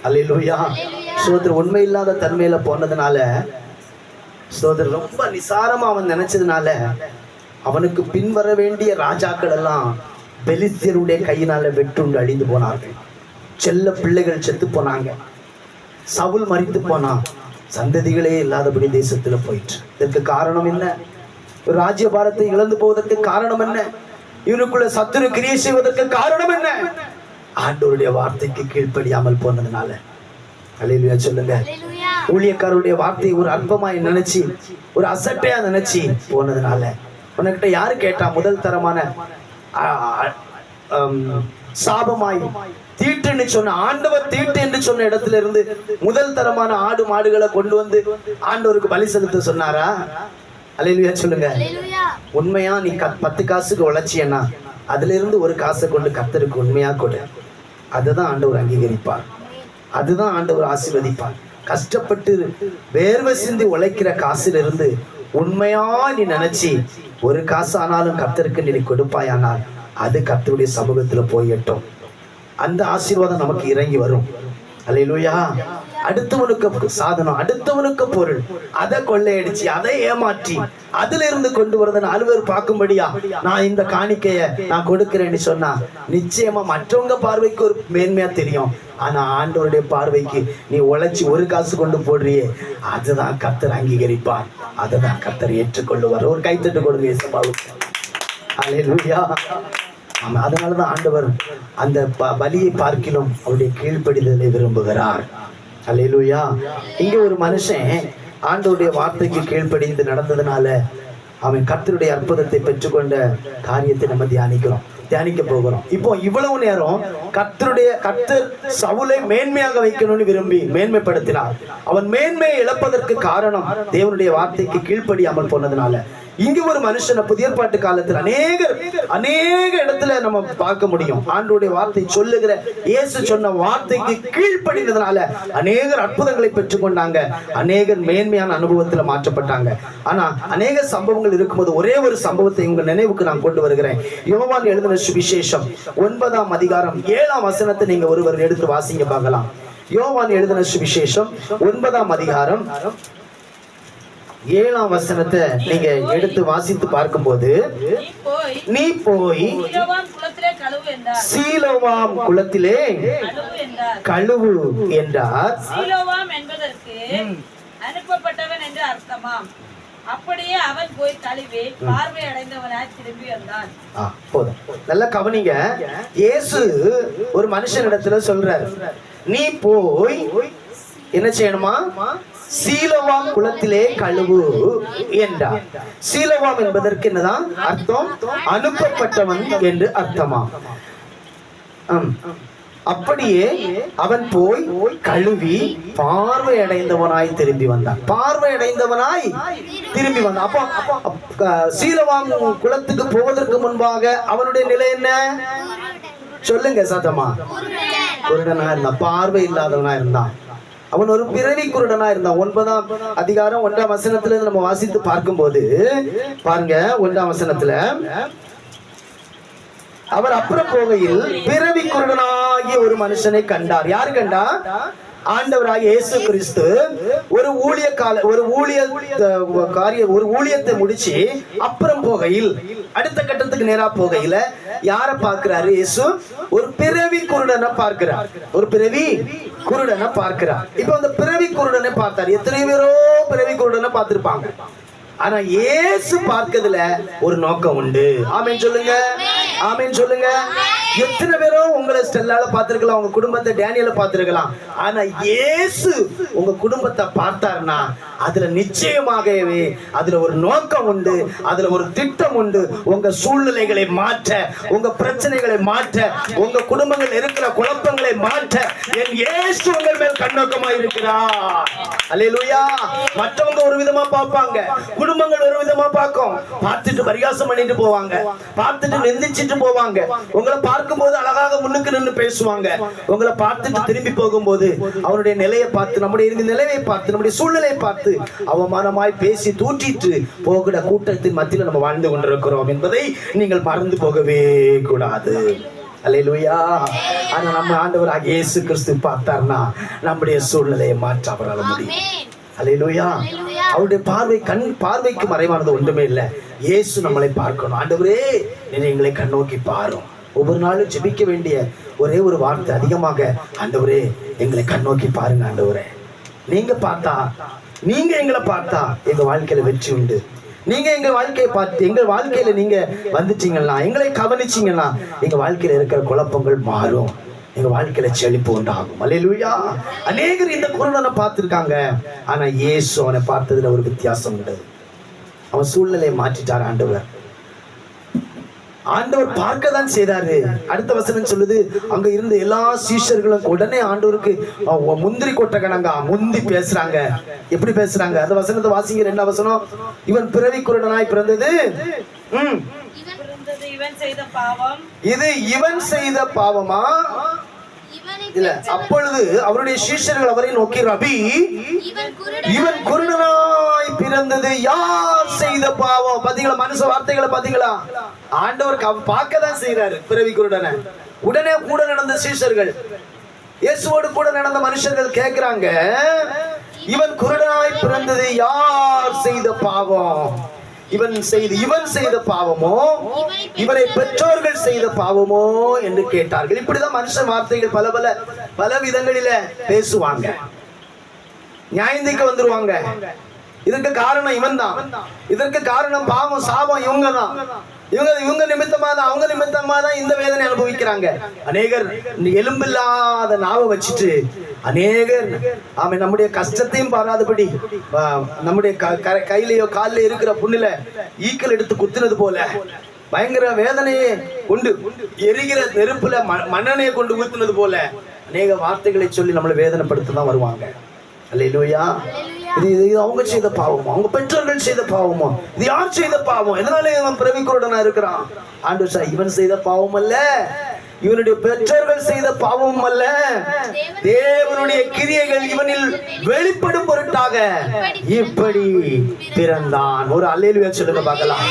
அல்லேலூயா. சோதரர் உண்மை இல்லாத தன்மையில போனதுனால, சோதரர் ரொம்ப நிசாரமா அவன் நினைச்சதுனால அவனுக்கு பின்வர வேண்டிய ராஜாக்கள் எல்லாம் பெலிஸ்தியருடைய கையினால வெட்டுண்டு அழிந்து போனார்கள். செல்ல பிள்ளைகள் செத்து போனாங்க. சவுல் மரித்து போனான். சந்ததிகளே இல்லாதபடி தேசத்துல போயிற்று. இதற்கு காரணம் என்ன? ராஜ்ய பாரத்தை இழந்து போவதற்கு காரணம் என்ன? இவனுக்குள்ள சத்துரு கிரியை செய்வதற்கு காரணம் என்ன? ஆண்டவருடைய வார்த்தைக்கு கீழ்ப்படியாமல் போனதுனால. அல்லேலூயா சொல்லுங்க. ஊழியக்காரருடைய வார்த்தையை ஒரு அற்பமாய் நினைச்சு, ஒரு அசட்டையா நினைச்சு போனதுனால. உனக்கிட்ட யாரு கேட்டா? முதல் தரமான சாபமாய் தீட்டுன்னு சொன்ன ஆண்டவர், தீட்டு என்று சொன்ன இடத்துல இருந்து முதல் தரமான ஆடு மாடுகளை கொண்டு வந்து ஆண்டவருக்கு பலி செலுத்த சொன்னாரா? அல்லேலூயா சொல்லுங்க. உண்மையா நீ 10 காசுக்கு உழைச்சியன்னா அதுல இருந்து ஒரு காசை கொண்டு கர்த்தருக்கு உண்மையா கொடு. அதுதான் ஆண்டவர் அங்கீகரிப்பார். அதுதான் ஆண்டவர் ஆசீர்வதிப்பார். கஷ்டப்பட்டு வேர்வை சிந்தி உழைக்கிற காசுல இருந்து உண்மையா நீ நினைச்சு ஒரு காசு ஆனாலும் கர்த்தருக்கு நீ கொடுப்பாயானால் அது கர்த்தருடைய சமூகத்துல போயிட்டோம். அந்த ஆசீர்வாதம் நமக்கு இறங்கி வரும். அல்லேலூயா. அடுத்தவனுக்கு சாதனம், அடுத்தவனுக்கு பொருள், அதை கொள்ளையடிச்சு, அதை ஏமாற்றி அதுல இருந்து கொண்டு வரத 4 பேர் பார்க்கும்படியா நான் இந்த காணிக்கைய நான் கொடுக்கிறேன்னு சொன்னா நிச்சயமா மற்றவங்க பார்வைக்கு ஒரு மேன்மையா தெரியும். ஆனா ஆண்டவருடைய பார்வைக்கு நீ உழைச்சி ஒரு காசு கொண்டு போடுறியே, அதுதான் கர்த்தர் அங்கீகரிப்பார், அதுதான் கர்த்தர் ஏற்றுக்கொள்ளுவார். ஒரு கைத்தட்டு கொடுங்க இயேசுவுக்கு. அல்லேலூயா. ஆமா, அதனாலதான் ஆண்டவர் அந்த பலியை பார்க்கிலும் அவருடைய கீழ்ப்படிதலை விரும்புகிறார். அல்லேலூயா. இங்க ஒரு மனுஷன் ஆண்டவருடைய வார்த்தைக்கு கீழ்ப்படிந்து நடந்ததுனால அவன் கர்த்தருடைய அற்புதத்தை பெற்றுக்கொண்ட காரியத்தை நம்ம தியானிக்க போகிறோம். இப்போ இவ்வளவு நேரம் கர்த்தர் சவுலை மேன்மையாக வைக்கணும்னு விரும்பி மேன்மைப்படுத்தினார். அவன் மேன்மையை இழப்பதற்கு காரணம் தேவனுடைய வார்த்தைக்கு கீழ்ப்படியாமல் போனதுனால. இங்கு ஒரு மனுஷனை புதிய ஏற்பாட்டு காலத்தில் அநேக இடத்துல நம்ம பார்க்க முடியும். ஆண்டவருடைய வார்த்தை சொல்லுகிற இயேசு சொன்ன வார்த்தைக்கு கீழ்ப்படிந்ததுனால அநேகர் அற்புதங்களை பெற்றுக்கொண்டாங்க, அநேகர் மேன்மையான அனுபவத்துல மாற்றப்பட்டாங்க. ஆனா அநேக சம்பவங்கள் இருக்கும்போது ஒரே ஒரு சம்பவத்தை உங்க நினைவுக்கு நான் கொண்டு வருகிறேன். யோவான் எழுதின சுவிசேஷம் 9ஆம் அதிகாரம் 7ஆம் வசனத்தை நீங்க ஒருவர் எடுத்து வாசிங்க பார்க்கலாம். யோவான் எழுதின சுவிசேஷம் 9ஆம் அதிகாரம் 7ஆம் வசனத்தை நீங்க எடுத்து வாசித்து பார்க்கும்போது, நீ போய் சீலோவாம் குளத்திலே கழுவு என்றார். சீலோவாம் என்பதற்கு அனுப்பப்பட்டவன் என்று அர்த்தமாம். அப்படியே அவன் போய் கழுவி பார்வை அடைந்தவனாய் திரும்பி வந்தான். போதும், நல்லா கவனிங்க. இயேசு ஒரு மனுஷனிடத்துல சொல்றாரு, நீ போய் என்ன செய்யணுமா? சீலோவாம் குளத்திலே கழுவு என்றார். சீலோவாம் என்பதற்கு என்னதான் அர்த்தம்? அனுப்பப்பட்டவன் என்று அர்த்தமா. அப்படியே அவன் போய் கழுவி பார்வை அடைந்தவனாய் திரும்பி வந்தான். அப்போ சீலோவாம் குளத்துக்கு போவதற்கு முன்பாக அவனுடைய நிலை என்ன? சொல்லுங்க சத்தமா. குருடனா இருந்தான், பார்வை இல்லாதவனா இருந்தான். அவன் ஒரு பிறவி குருடனா இருந்தான். 9ஆம் அதிகாரம் 1ஆம் வசனத்துல நம்ம வாசித்து பார்க்கும்போது பாருங்க, 1ஆம் வசனத்துல அவர் அப்புறம் போகையில் பிறவி குருடனாகிய ஒரு மனுஷனை கண்டார். யார் கண்டா? ஆண்டவராகிய இயேசு கிறிஸ்து ஒரு ஊழியத்தை முடிச்சு அப்புறம் போகையில் அடுத்த கட்டத்துக்கு நேரா போகையில யார பார்க்கிறாரு? இயேசு ஒரு பிறவி குருடனை பார்க்கிறார். இப்ப அந்த பிறவி குருடனை பார்த்தார். எத்தனை பேரோ பிறவி குருடனை பார்த்திருப்பாங்க. ஆனா இயேசு பார்க்கிறதுல ஒரு நோக்கம் உண்டு. ஆமென் சொல்லுங்க, ஆமென் சொல்லுங்க. எத்தனை பேரோ உங்களை ஸ்டெல்லால பார்த்திருக்கலாம், உங்க குடும்பத்தை டேனியல பார்த்திருக்கலாம். ஆனா இயேசு உங்க குடும்பத்தை பார்த்தாருன்னா அதுல நிச்சயமாகவே அதுல ஒரு நோக்கம் உண்டு, அதுல ஒரு திட்டம் உண்டு. உங்க சூழ்நிலைகளை மாற்ற, உங்க பிரச்சனைகளை மாற்ற, உங்க குடும்பங்கள் இருக்கிற குழப்பங்களை மாற்ற என் இயேசு உங்கள் மேல் கண்ணோக்கமா இருக்கிறார். அல்லேலூயா. மற்றவங்க ஒரு விதமா பார்ப்பாங்க, குடும்பங்கள் ஒரு விதமா பார்க்கும். பார்த்துட்டு பரிகாசம் பண்ணிட்டு போவாங்க, பார்த்துட்டு நிந்திச்சிட்டு போவாங்க. உங்களை பார்க்கும்போது அழகாக முன்னுக்கு நின்று பேசுவாங்க. உங்களை பார்த்துட்டு திரும்பி போகும்போது அவருடைய நிலையை பார்த்து, நம்முடைய நிலையை பார்த்து, நம்முடைய சூழ்நிலையை பார்த்து அவமானமாய் பேசி தூற்றிட்டு போகிற கூட்டத்தின் மத்தியில் நம்ம வாழ்ந்து கொண்டிருக்கிறோம் என்பதை நீங்கள் மறந்து போகவே கூடாது. அல்லேலூயா. ஆனா நம்ம ஆண்டவராகிய இயேசு கிறிஸ்து பார்த்தார்னா நம்முடைய சூழ்நிலையை மாற்ற அவரால் முடியும். அல்லேலூயா. அவருடைய பார்வைக்கு மறைவானது ஒன்றுமே இல்லை. இயேசு நம்மளை பார்க்கணும். ஆண்டவரே நீ எங்களை கண்ணோக்கி பாரும். ஒவ்வொரு நாளும் ஜெபிக்க வேண்டிய ஒரே ஒரு வார்த்தை அதிகமாக, ஆண்டவரே எங்களை கண்ணோக்கி பாருங்க. ஆண்டவரே நீங்க பார்த்தா, நீங்க எங்களை பார்த்தா எங்க வாழ்க்கையில வெற்றி உண்டு. நீங்க எங்க வாழ்க்கையை பார்த்து எங்க வாழ்க்கையில நீங்க வந்துட்டீங்கன்னா, எங்களை கவனிச்சீங்கன்னா எங்க வாழ்க்கையில இருக்கிற குழப்பங்கள் மாறும், எங்க வாழ்க்கையில செழிப்பு உண்டாகும். அல்லேலூயா. அநேகர் இந்த குருடனை பார்த்திருக்காங்க. ஆனா இயேசு அவனை பார்த்ததுல ஒரு வித்தியாசம் உண்டு. அவன் சூழ்நிலையை மாற்றிட்டார். ஆண்டவர் பார்க்க தான் செய்தாரு. அடுத்த வசனம் சொல்லுது, அங்க இருந்த எல்லா சீஷர்களும் உடனே ஆண்டவருக்கு முந்திரி கொட்ட கணங்கா முந்தி பேசுறாங்க. எப்படி பேசுறாங்க? அந்த வசனத்தை வாசிங்க. 2ஆம் வசனம், இவன் பிறவி குருடனாய் பிறந்தது இது இவன் செய்த பாவமா இல்ல. அப்பொழுது அவருடைய சீஷர்கள் அவரை நோக்கி, ரபி இவன் குருடனாய் பிறந்தது யார் செய்த பாவம்? பாத்தீங்களா மனுஷ வார்த்தைகளை? பாத்தீங்களா? ஆண்டவர் பார்க்கதான் செய்யறாரு பிறவி குருடனை. உடனே கூட நடந்த சீஷர்கள், இயேசுவோடு கூட நடந்த மனுஷர்கள் கேட்கிறாங்க, இவன் குருடனாய் பிறந்தது யார் செய்த பாவம்? இவன் செய்த பாவமோ இவனை பெற்றோர்கள் செய்த பாவமோ என்று கேட்டார்கள். இப்படிதான் மனுஷ வார்த்தைகள் பல விதங்களில பேசுவாங்க, நியாயந்திக்க வந்துருவாங்க. இதற்கு காரணம் இவன் தான், இதற்கு காரணம் பாவம் சாபம் இவங்க தான், இவங்க நிமித்தமா தான், அவங்க நிமித்தமா தான் இந்த வேதனை அனுபவிக்கிறாங்க. அநேகர் எலும்பில்லாத நாவை வச்சுட்டு அநேகர் நம்முடைய கஷ்டத்தையும் பாராதபடி நம்முடைய கையிலயோ காலில இருக்கிற புண்ணுல ஈக்கள் எடுத்து குத்துனது போல பயங்கர வேதனையை கொண்டு எரிகிற நெருப்புல மண்ணெண்ணையை கொண்டு ஊத்துனது போல அநேக வார்த்தைகளை சொல்லி நம்மளை வேதனைப்படுத்த தான் வருவாங்க. அல்லேலூயா. இது அவங்க செய்த பாவமோ, அவங்க பெற்றோர்கள் செய்த பாவமோ, இது யார் செய்த பாவம், எதனால இவன் பிறவி குருடனா இருக்கிறான்? ஆண்டவர் சார், இவன் செய்த பாவம் அல்ல, இவனுடைய பெற்றோர்கள் செய்த பாவமும் அல்ல, தேவனுடைய கிரியைகள் இவனில் வெளிப்படும் பொருட்டாக இப்படி பிறந்தான். ஒரு அல்லேலூயா சொல்லுங்க பார்க்கலாம்.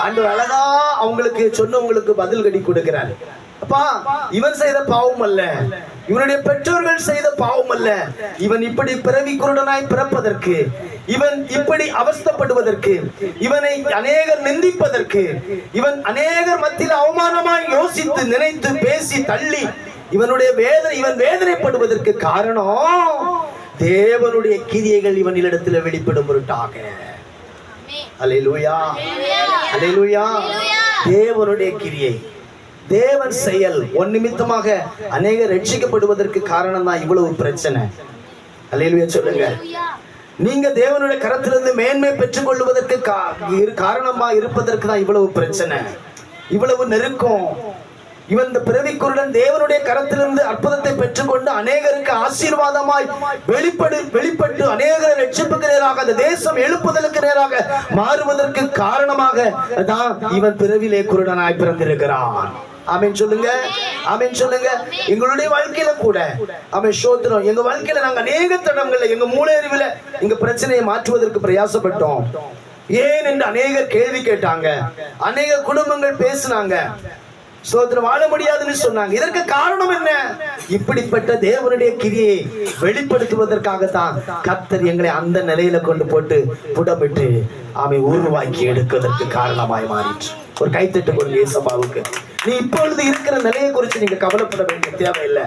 ஆண்டவர் அழகா அவங்களுக்கு சொன்னவங்களுக்கு பதில் கடி கொடுக்கிறார். அப்பா, இவன் செய்த பாவம் அல்ல, இவனுடைய பெற்றோர்கள் செய்த பாவம் அல்ல, இவன் இப்படி பிறவி குருடனாய் பிறப்பதற்கு, இவன் இப்படி அவஸ்தைப்படுவதற்கு, இவனை அநேகர் நிந்திப்பதற்கு, இவன் அநேகர் மத்தியில் அவமானமாய் யோசித்து நினைத்து பேசி தள்ளி இவன் வேதனைப்படுவதற்கு காரணம் தேவனுடைய கிரியைகள் இவனிடத்தில் வெளிப்படும் பொருட்டாக. அல்லேலூயா, அல்லேலூயா. தேவனுடைய கிரியை, தேவன் செயல் ஒன் நிமித்தமாக அநேகர் ரட்சிக்கப்படுவதற்கு காரணம் தான் இவ்வளவு பிரச்சனை. அல்லேலூயா சொல்லுங்க. நீங்க தேவனுடைய கரத்திலிருந்து மேன்மை பெற்றுக் கொள்வதற்கு காரணமா இருப்பதற்கு தான் இவ்வளவு பிரச்சனை, இவ்வளவு நெருக்கம். இவன் இந்த பிறவிக்குருடன் தேவனுடைய கரத்திலிருந்து அற்புதத்தை பெற்றுக்கொண்டு அநேகருக்கு ஆசீர்வாதமாய் வெளிப்பட்டு அநேகரை ரட்சிப்புக்கு நேராக, அந்த தேசம் எழுப்புதலுக்கு நேராக மாறுவதற்கு காரணமாக தான் இவன் பிறவிலே குருடனாய் பிறந்திருக்கிறான். ஆமென் சொல்லுங்க, ஆமென் சொல்லுங்க. எங்களுடைய வாழ்க்கையில கூட ஆமென் சோத்திரம். எங்க வாழ்க்கையில நாங்க அநேக தடங்கள்ல எங்க மூளையறிவுல எங்க பிரச்சனையை மாற்றுவதற்கு பிரயாசப்பட்டோம். ஏன் என்று அநேகர் கேள்வி கேட்டாங்க, அநேக குடும்பங்கள் பேசினாங்க, சோதரம் வாழ முடியாதுன்னு சொன்னாங்க. இதற்கு காரணம் என்ன? இப்படிப்பட்ட தேவனுடைய கிரியை வெளிப்படுத்துவதற்காகத்தான் கர்த்தர் எங்களை அந்த நிலையில கொண்டு போட்டு புடமிட்டு உருவாக்கி எடுப்பதற்கு காரணமாய் மாறிற்று. ஒரு கைத்தட்டு கொடுங்க இயேசுவுக்கு. நீ இப்பொழுது இருக்கிற நிலையை குறித்து நீங்க கவலைப்பட வேண்டிய தேவையில்லை.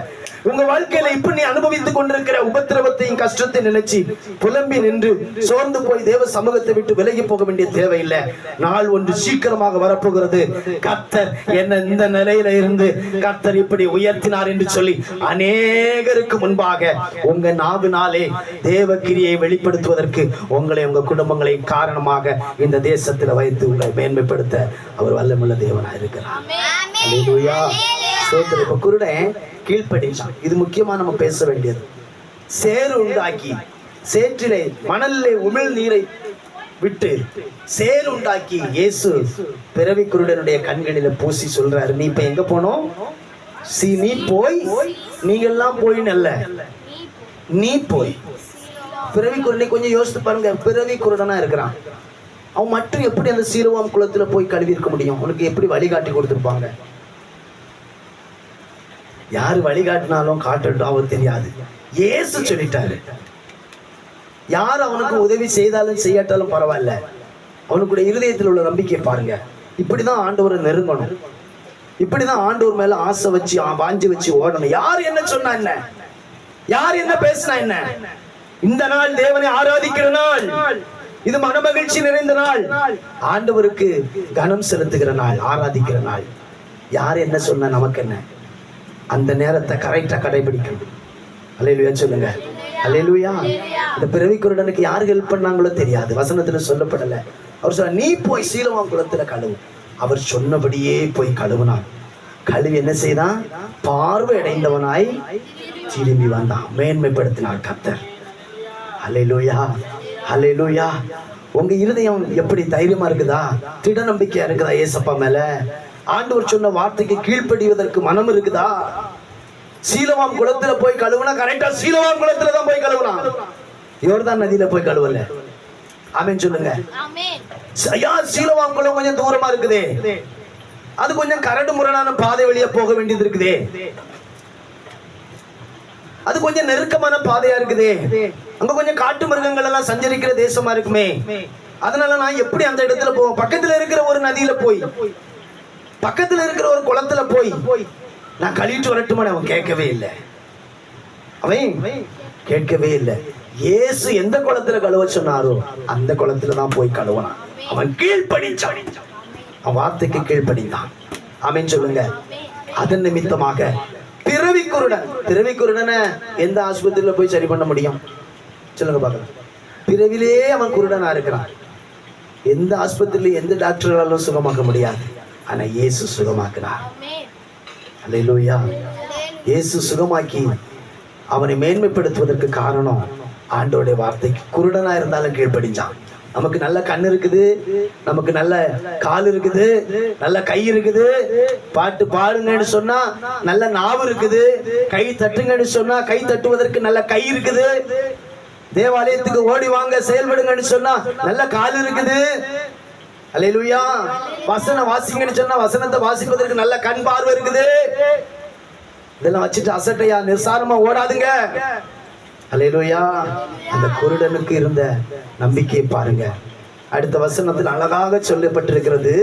உங்க வாழ்க்கையில இப்ப நீ அனுபவித்துக் கொண்டிருக்கிற உபத்திரவத்தையும் கஷ்டத்தை நினைச்சு புலம்பி நின்று சோர்ந்து போய் தேவ சமூகத்தை விட்டு விலகி போக வேண்டிய தேவையில்லை. நாள் ஒன்று சீக்கிரமாக வரப்போகிறது. கர்த்தர் என்ன இந்த நிலையில இருந்து கர்த்தர் இப்படி உயர்த்தினார் என்று சொல்லி அநேகருக்கு முன்பாக உங்க நாவினாலே தேவ கிரியை வெளிப்படுத்துவதற்கு உங்களை உங்க குடும்பங்களை காரணமாக இந்த தேசத்துல வைத்து உங்களை மேன்மைப்படுத்த அவர் வல்லமுள்ள தேவனா இருக்கிறார். அல்லேலூயா. சோதர இப்ப குருடன் கீழ்ப்படிச்சான். இது முக்கியமா நம்ம பேச வேண்டியது. சேறு உண்டாக்கி சேற்றிலே மணலிலே உமிழ் நீரை விட்டு சேறு உண்டாக்கி இயேசு பிறவி குருடனுடைய கண்களில பூசி சொல்றாரு, நீ இப்ப எங்க போனோம்? நீ போய், நீங்க எல்லாம் போய் நல்ல நீ போய். பிறவி குருடனை கொஞ்சம் யோசித்து பாருங்க. பிறவி குருடனா இருக்கிறான், அவன் மட்டும் எப்படி அந்த சீலோவாம் குளத்துல போய் கழுவி இருக்க முடியும்? உனக்கு எப்படி வழிகாட்டி கொடுத்துருப்பாங்க? யாரு வழிகாட்டினாலும் காட்டட்டும், அவர் தெரியாது. இயேசு சொல்லிட்டாரு. யார் அவனுக்கு உதவி செய்தாலும் செய்யாட்டாலும் பரவாயில்ல, அவனுக்குடைய இருதயத்தில் உள்ள நம்பிக்கை பாருங்க. இப்படிதான் ஆண்டவரை நெருங்கணும், இப்படிதான் ஆண்டவர் மேல ஆசை வச்சு வாஞ்சி வச்சு ஓடணும். யார் என்ன சொன்னா என்ன, யார் என்ன பேசினா என்ன, இந்த நாள் தேவனை ஆராதிக்கிற நாள், இது மனமகிழ்ச்சி நிறைந்த நாள், ஆண்டவருக்கு கனம் செலுத்துகிற நாள், ஆராதிக்கிற நாள். யார் என்ன சொன்ன நமக்கு என்ன? அந்த நேரத்தை கரெக்டா கடைபிடிக்கணும். அல்லேலூயா சொல்லுங்க. அல்லேலூயா. இந்த பிறவி குருடனுக்கு யாரு ஹெல்ப் பண்ணாங்களோ தெரியாது, வசனத்துல சொல்லப்படல. அவர் சொல்ற, நீ போய் சீலோவாம் குளத்துல கழுவு. அவர் சொன்னபடியே போய் கழுவுனான். கழுவி என்ன செய்தான்? பார்வை அடைந்தவனாய் திரும்பி வந்தான். மேன்மைப்படுத்தினார் கர்த்தர். அல்லேலூயா, அல்லேலூயா. உங்க இருதயம் எப்படி தைரியமா இருக்குதா? திட நம்பிக்கையா இருக்குதா ஏசப்பா மேல? ஆண்டவர் சொன்ன வார்த்தைக்கு கீழ்ப்படிவதற்கு மனம் இருக்குதா? சீலோவாம் குளத்துல போய் கழுவுனா கரெக்டா சீலோவாம் குளத்துல தான் போய் கழுவுனான், யோர்தான் நதியில போய் கழுவல. ஆமென் சொல்லுங்க. ஐயா, சீலோவாம் குளம் கொஞ்சம் தூரமா இருக்குதே, அது கொஞ்சம் கரடு முரடான பாதை வழியா போக வேண்டியது இருக்குதே, அது கொஞ்சம் நெருக்கமான பாதையா இருக்குதே, அங்க கொஞ்சம் காட்டு மிருகங்கள் எல்லாம் சஞ்சரிக்கிற தேசமா இருக்குமே, அதனால நான் எப்படி அந்த இடத்துல போவேன்? பக்கத்துல இருக்கிற ஒரு நதியில போய், பக்கத்துல இருக்கிற ஒரு குளத்துல போய் நான் கழிட்டு வரட்டுமா? அவன் கேட்கவே இல்லை. அவன் கேட்கவே இல்லை. இயேசு எந்த குளத்துல கழுவ சொன்னாரோ அந்த குளத்துல தான் போய் கழுவனான். அவன் கீழ்ப்படிச்சான், அவன் வார்த்தைக்கு கீழ்ப்படிந்தான். ஆமென் சொல்லுங்க. அதன் நிமித்தமாக பிறவி குருடனை எந்த ஆஸ்பத்திரியில போய் சரி பண்ண முடியும்? சொல்லுங்க பார்க்கலாம். பிறவிலே அவன் குருடனா இருக்கிறான். எந்த ஆஸ்பத்திரியில எந்த டாக்டர்களாலும் சுகமாக்க முடியாது. ஆனா இயேசு சுகமாக்குறார். அல்லேலூயா. இயேசு சுகமாக்கி அவனை மேன்மைப்படுத்துவதற்கு காரணம் ஆண்டோடைய வார்த்தைக்கு. குருடனா இருந்தாலும் கீழ்ப்படிஞ்சான். நமக்கு நல்ல கண் இருக்குது, நமக்கு நல்ல கால் இருக்குது, நல்ல கை இருக்குது, பாட்டு பாடுங்கன்னு சொன்னா நல்ல நாவு இருக்குது, கை தட்டுங்கன்னு சொன்னா கை தட்டுவதற்கு நல்ல கை இருக்குது, தேவாலயத்துக்கு ஓடி வாங்க செயல்படுங்கன்னு சொன்னா நல்ல கால் இருக்குது. அல்லேலூயா. வசனம் வாசிங்கன்னு சொன்னா வசனத்தை வாசிப்பதற்கு நல்ல கண் பார்வை இருக்குது. இதெல்லாம் வச்சுட்டு அசட்டையா நிர்சாரமா ஓடாதுங்க. அல்லேலூயா. அந்த குருடனுக்கு இருந்த நம்பிக்கையை பாருங்க. அடுத்த வசனத்தில் அழகாக சொல்லப்பட்டிருக்கிறது.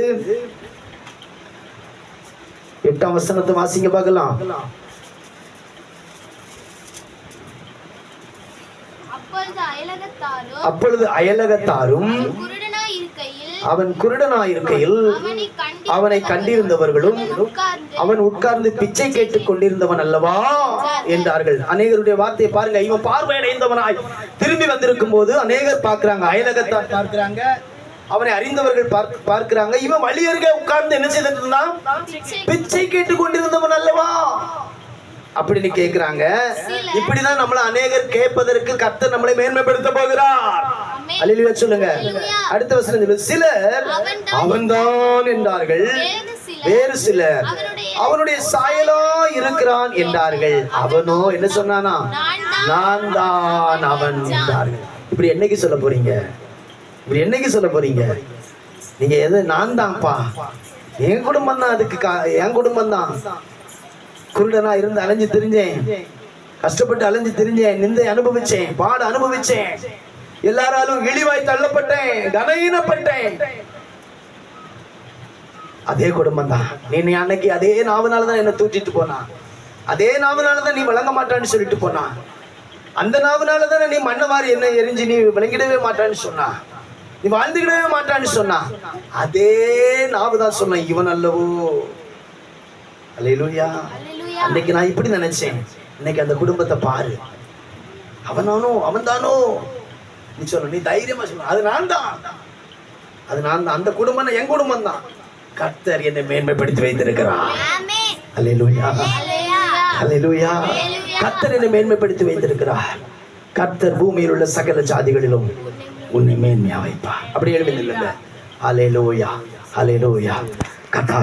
8ஆம் வசனத்தை வாசிங்க பார்க்கலாம். அப்பொழுது அயலகத்தாரும் அவன் குருடனாயிருக்கையில் அவனை கண்டிருந்தவர்களும் அவன் உட்கார்ந்து பிச்சை கேட்டுக் கொண்டிருந்தவன் அல்லவா என்றார்கள். அநேகருடைய வார்த்தையை பாருங்க. இவன் பார்வையடைந்தவனாய் திரும்பி வந்திருக்கும் போது அநேகர் பார்க்கிறாங்க, அயலகத்தார் பார்க்கிறாங்க, அவனை அறிந்தவர்கள் பார்க்கிறாங்க. இவன் வழியருகே உட்கார்ந்து என்ன செய்துட்டு இருந்தான்? பிச்சை கேட்டுக் கொண்டிருந்தவன் அல்லவா அப்படின்னு கேட்கிறாங்க. இப்படிதான் நம்மள அநேகர் கேட்பதற்கு கர்த்தர் நம்மளை மேன்மைப்படுத்த போகிறார். அல்லேலூயா சொல்லுங்க. அடுத்த வசனம், சிலர் அவன்தான் என்றார்கள், வேறு சிலர் அவனுடைய சாயலா இருக்கிறான் என்றார்கள். அவனோ என்ன சொன்னானா? நான் தான் அவன் என்றார்கள். இப்படி என்னைக்கு சொல்ல போறீங்க? இப்படி என்னைக்கு சொல்ல போறீங்க? நீங்க எது? நான் தான்ப்பா, என் குடும்பம் தான், அதுக்கு என் குடும்பம் தான். குருடனா இருந்து அலைஞ்சு திரிஞ்சேன், கஷ்டப்பட்டு அலைஞ்சு திரிஞ்சேன், நிந்தை அனுபவிச்சேன், பாட அனுபவிச்சேன், எல்லாராலும் இழிவாய் தள்ளப்பட்டேன், கனஈனப்பட்டேன். அதே குடும்பம் தான். நீ அன்னைக்கு அதே நாவனாலதான் என்ன தூக்கிட்டு போனா, அதே நாவனாலதான் நீ வழங்க மாட்டான்னு சொல்லிட்டு போனா, அந்த நாவனாலதான் நீ மண்ணை வாரி என்ன எரிஞ்சு நீ விளங்கிடவே மாட்டான்னு சொன்னா, நீ வாழ்ந்துக்கிடவே மாட்டான்னு சொன்னா, அதே நாவுதான் சொன்ன இவன் அல்லவோ. அல்லேலூயா. அன்னைக்கு நான் இப்படி நினைச்சேன், இன்னைக்கு அந்த குடும்பத்தை பாரு, அவனானோ அவன் தானோ. நீ சொல்ல, நீ தைரியமா சொல்ல, அது நான் தான், அது நான் தான், அந்த குடும்பம் என் குடும்பம் தான். கர்த்தர் என்னை மேன்மைப்படுத்தி வைத்திருக்கிறார். அல்லேலூயா. அல்லேலூயா. கர்த்தர் என்னை மேன்மைப்படுத்தி வைத்திருக்கிறார். கர்த்தர் பூமியில் உள்ள சகல ஜாதிகளிலும் உன்னை மேன்மையா வைப்பார். அப்படி எழுதி இல்லைல்ல? அல்லேலூயா. அல்லேலூயா. கர்த்தர்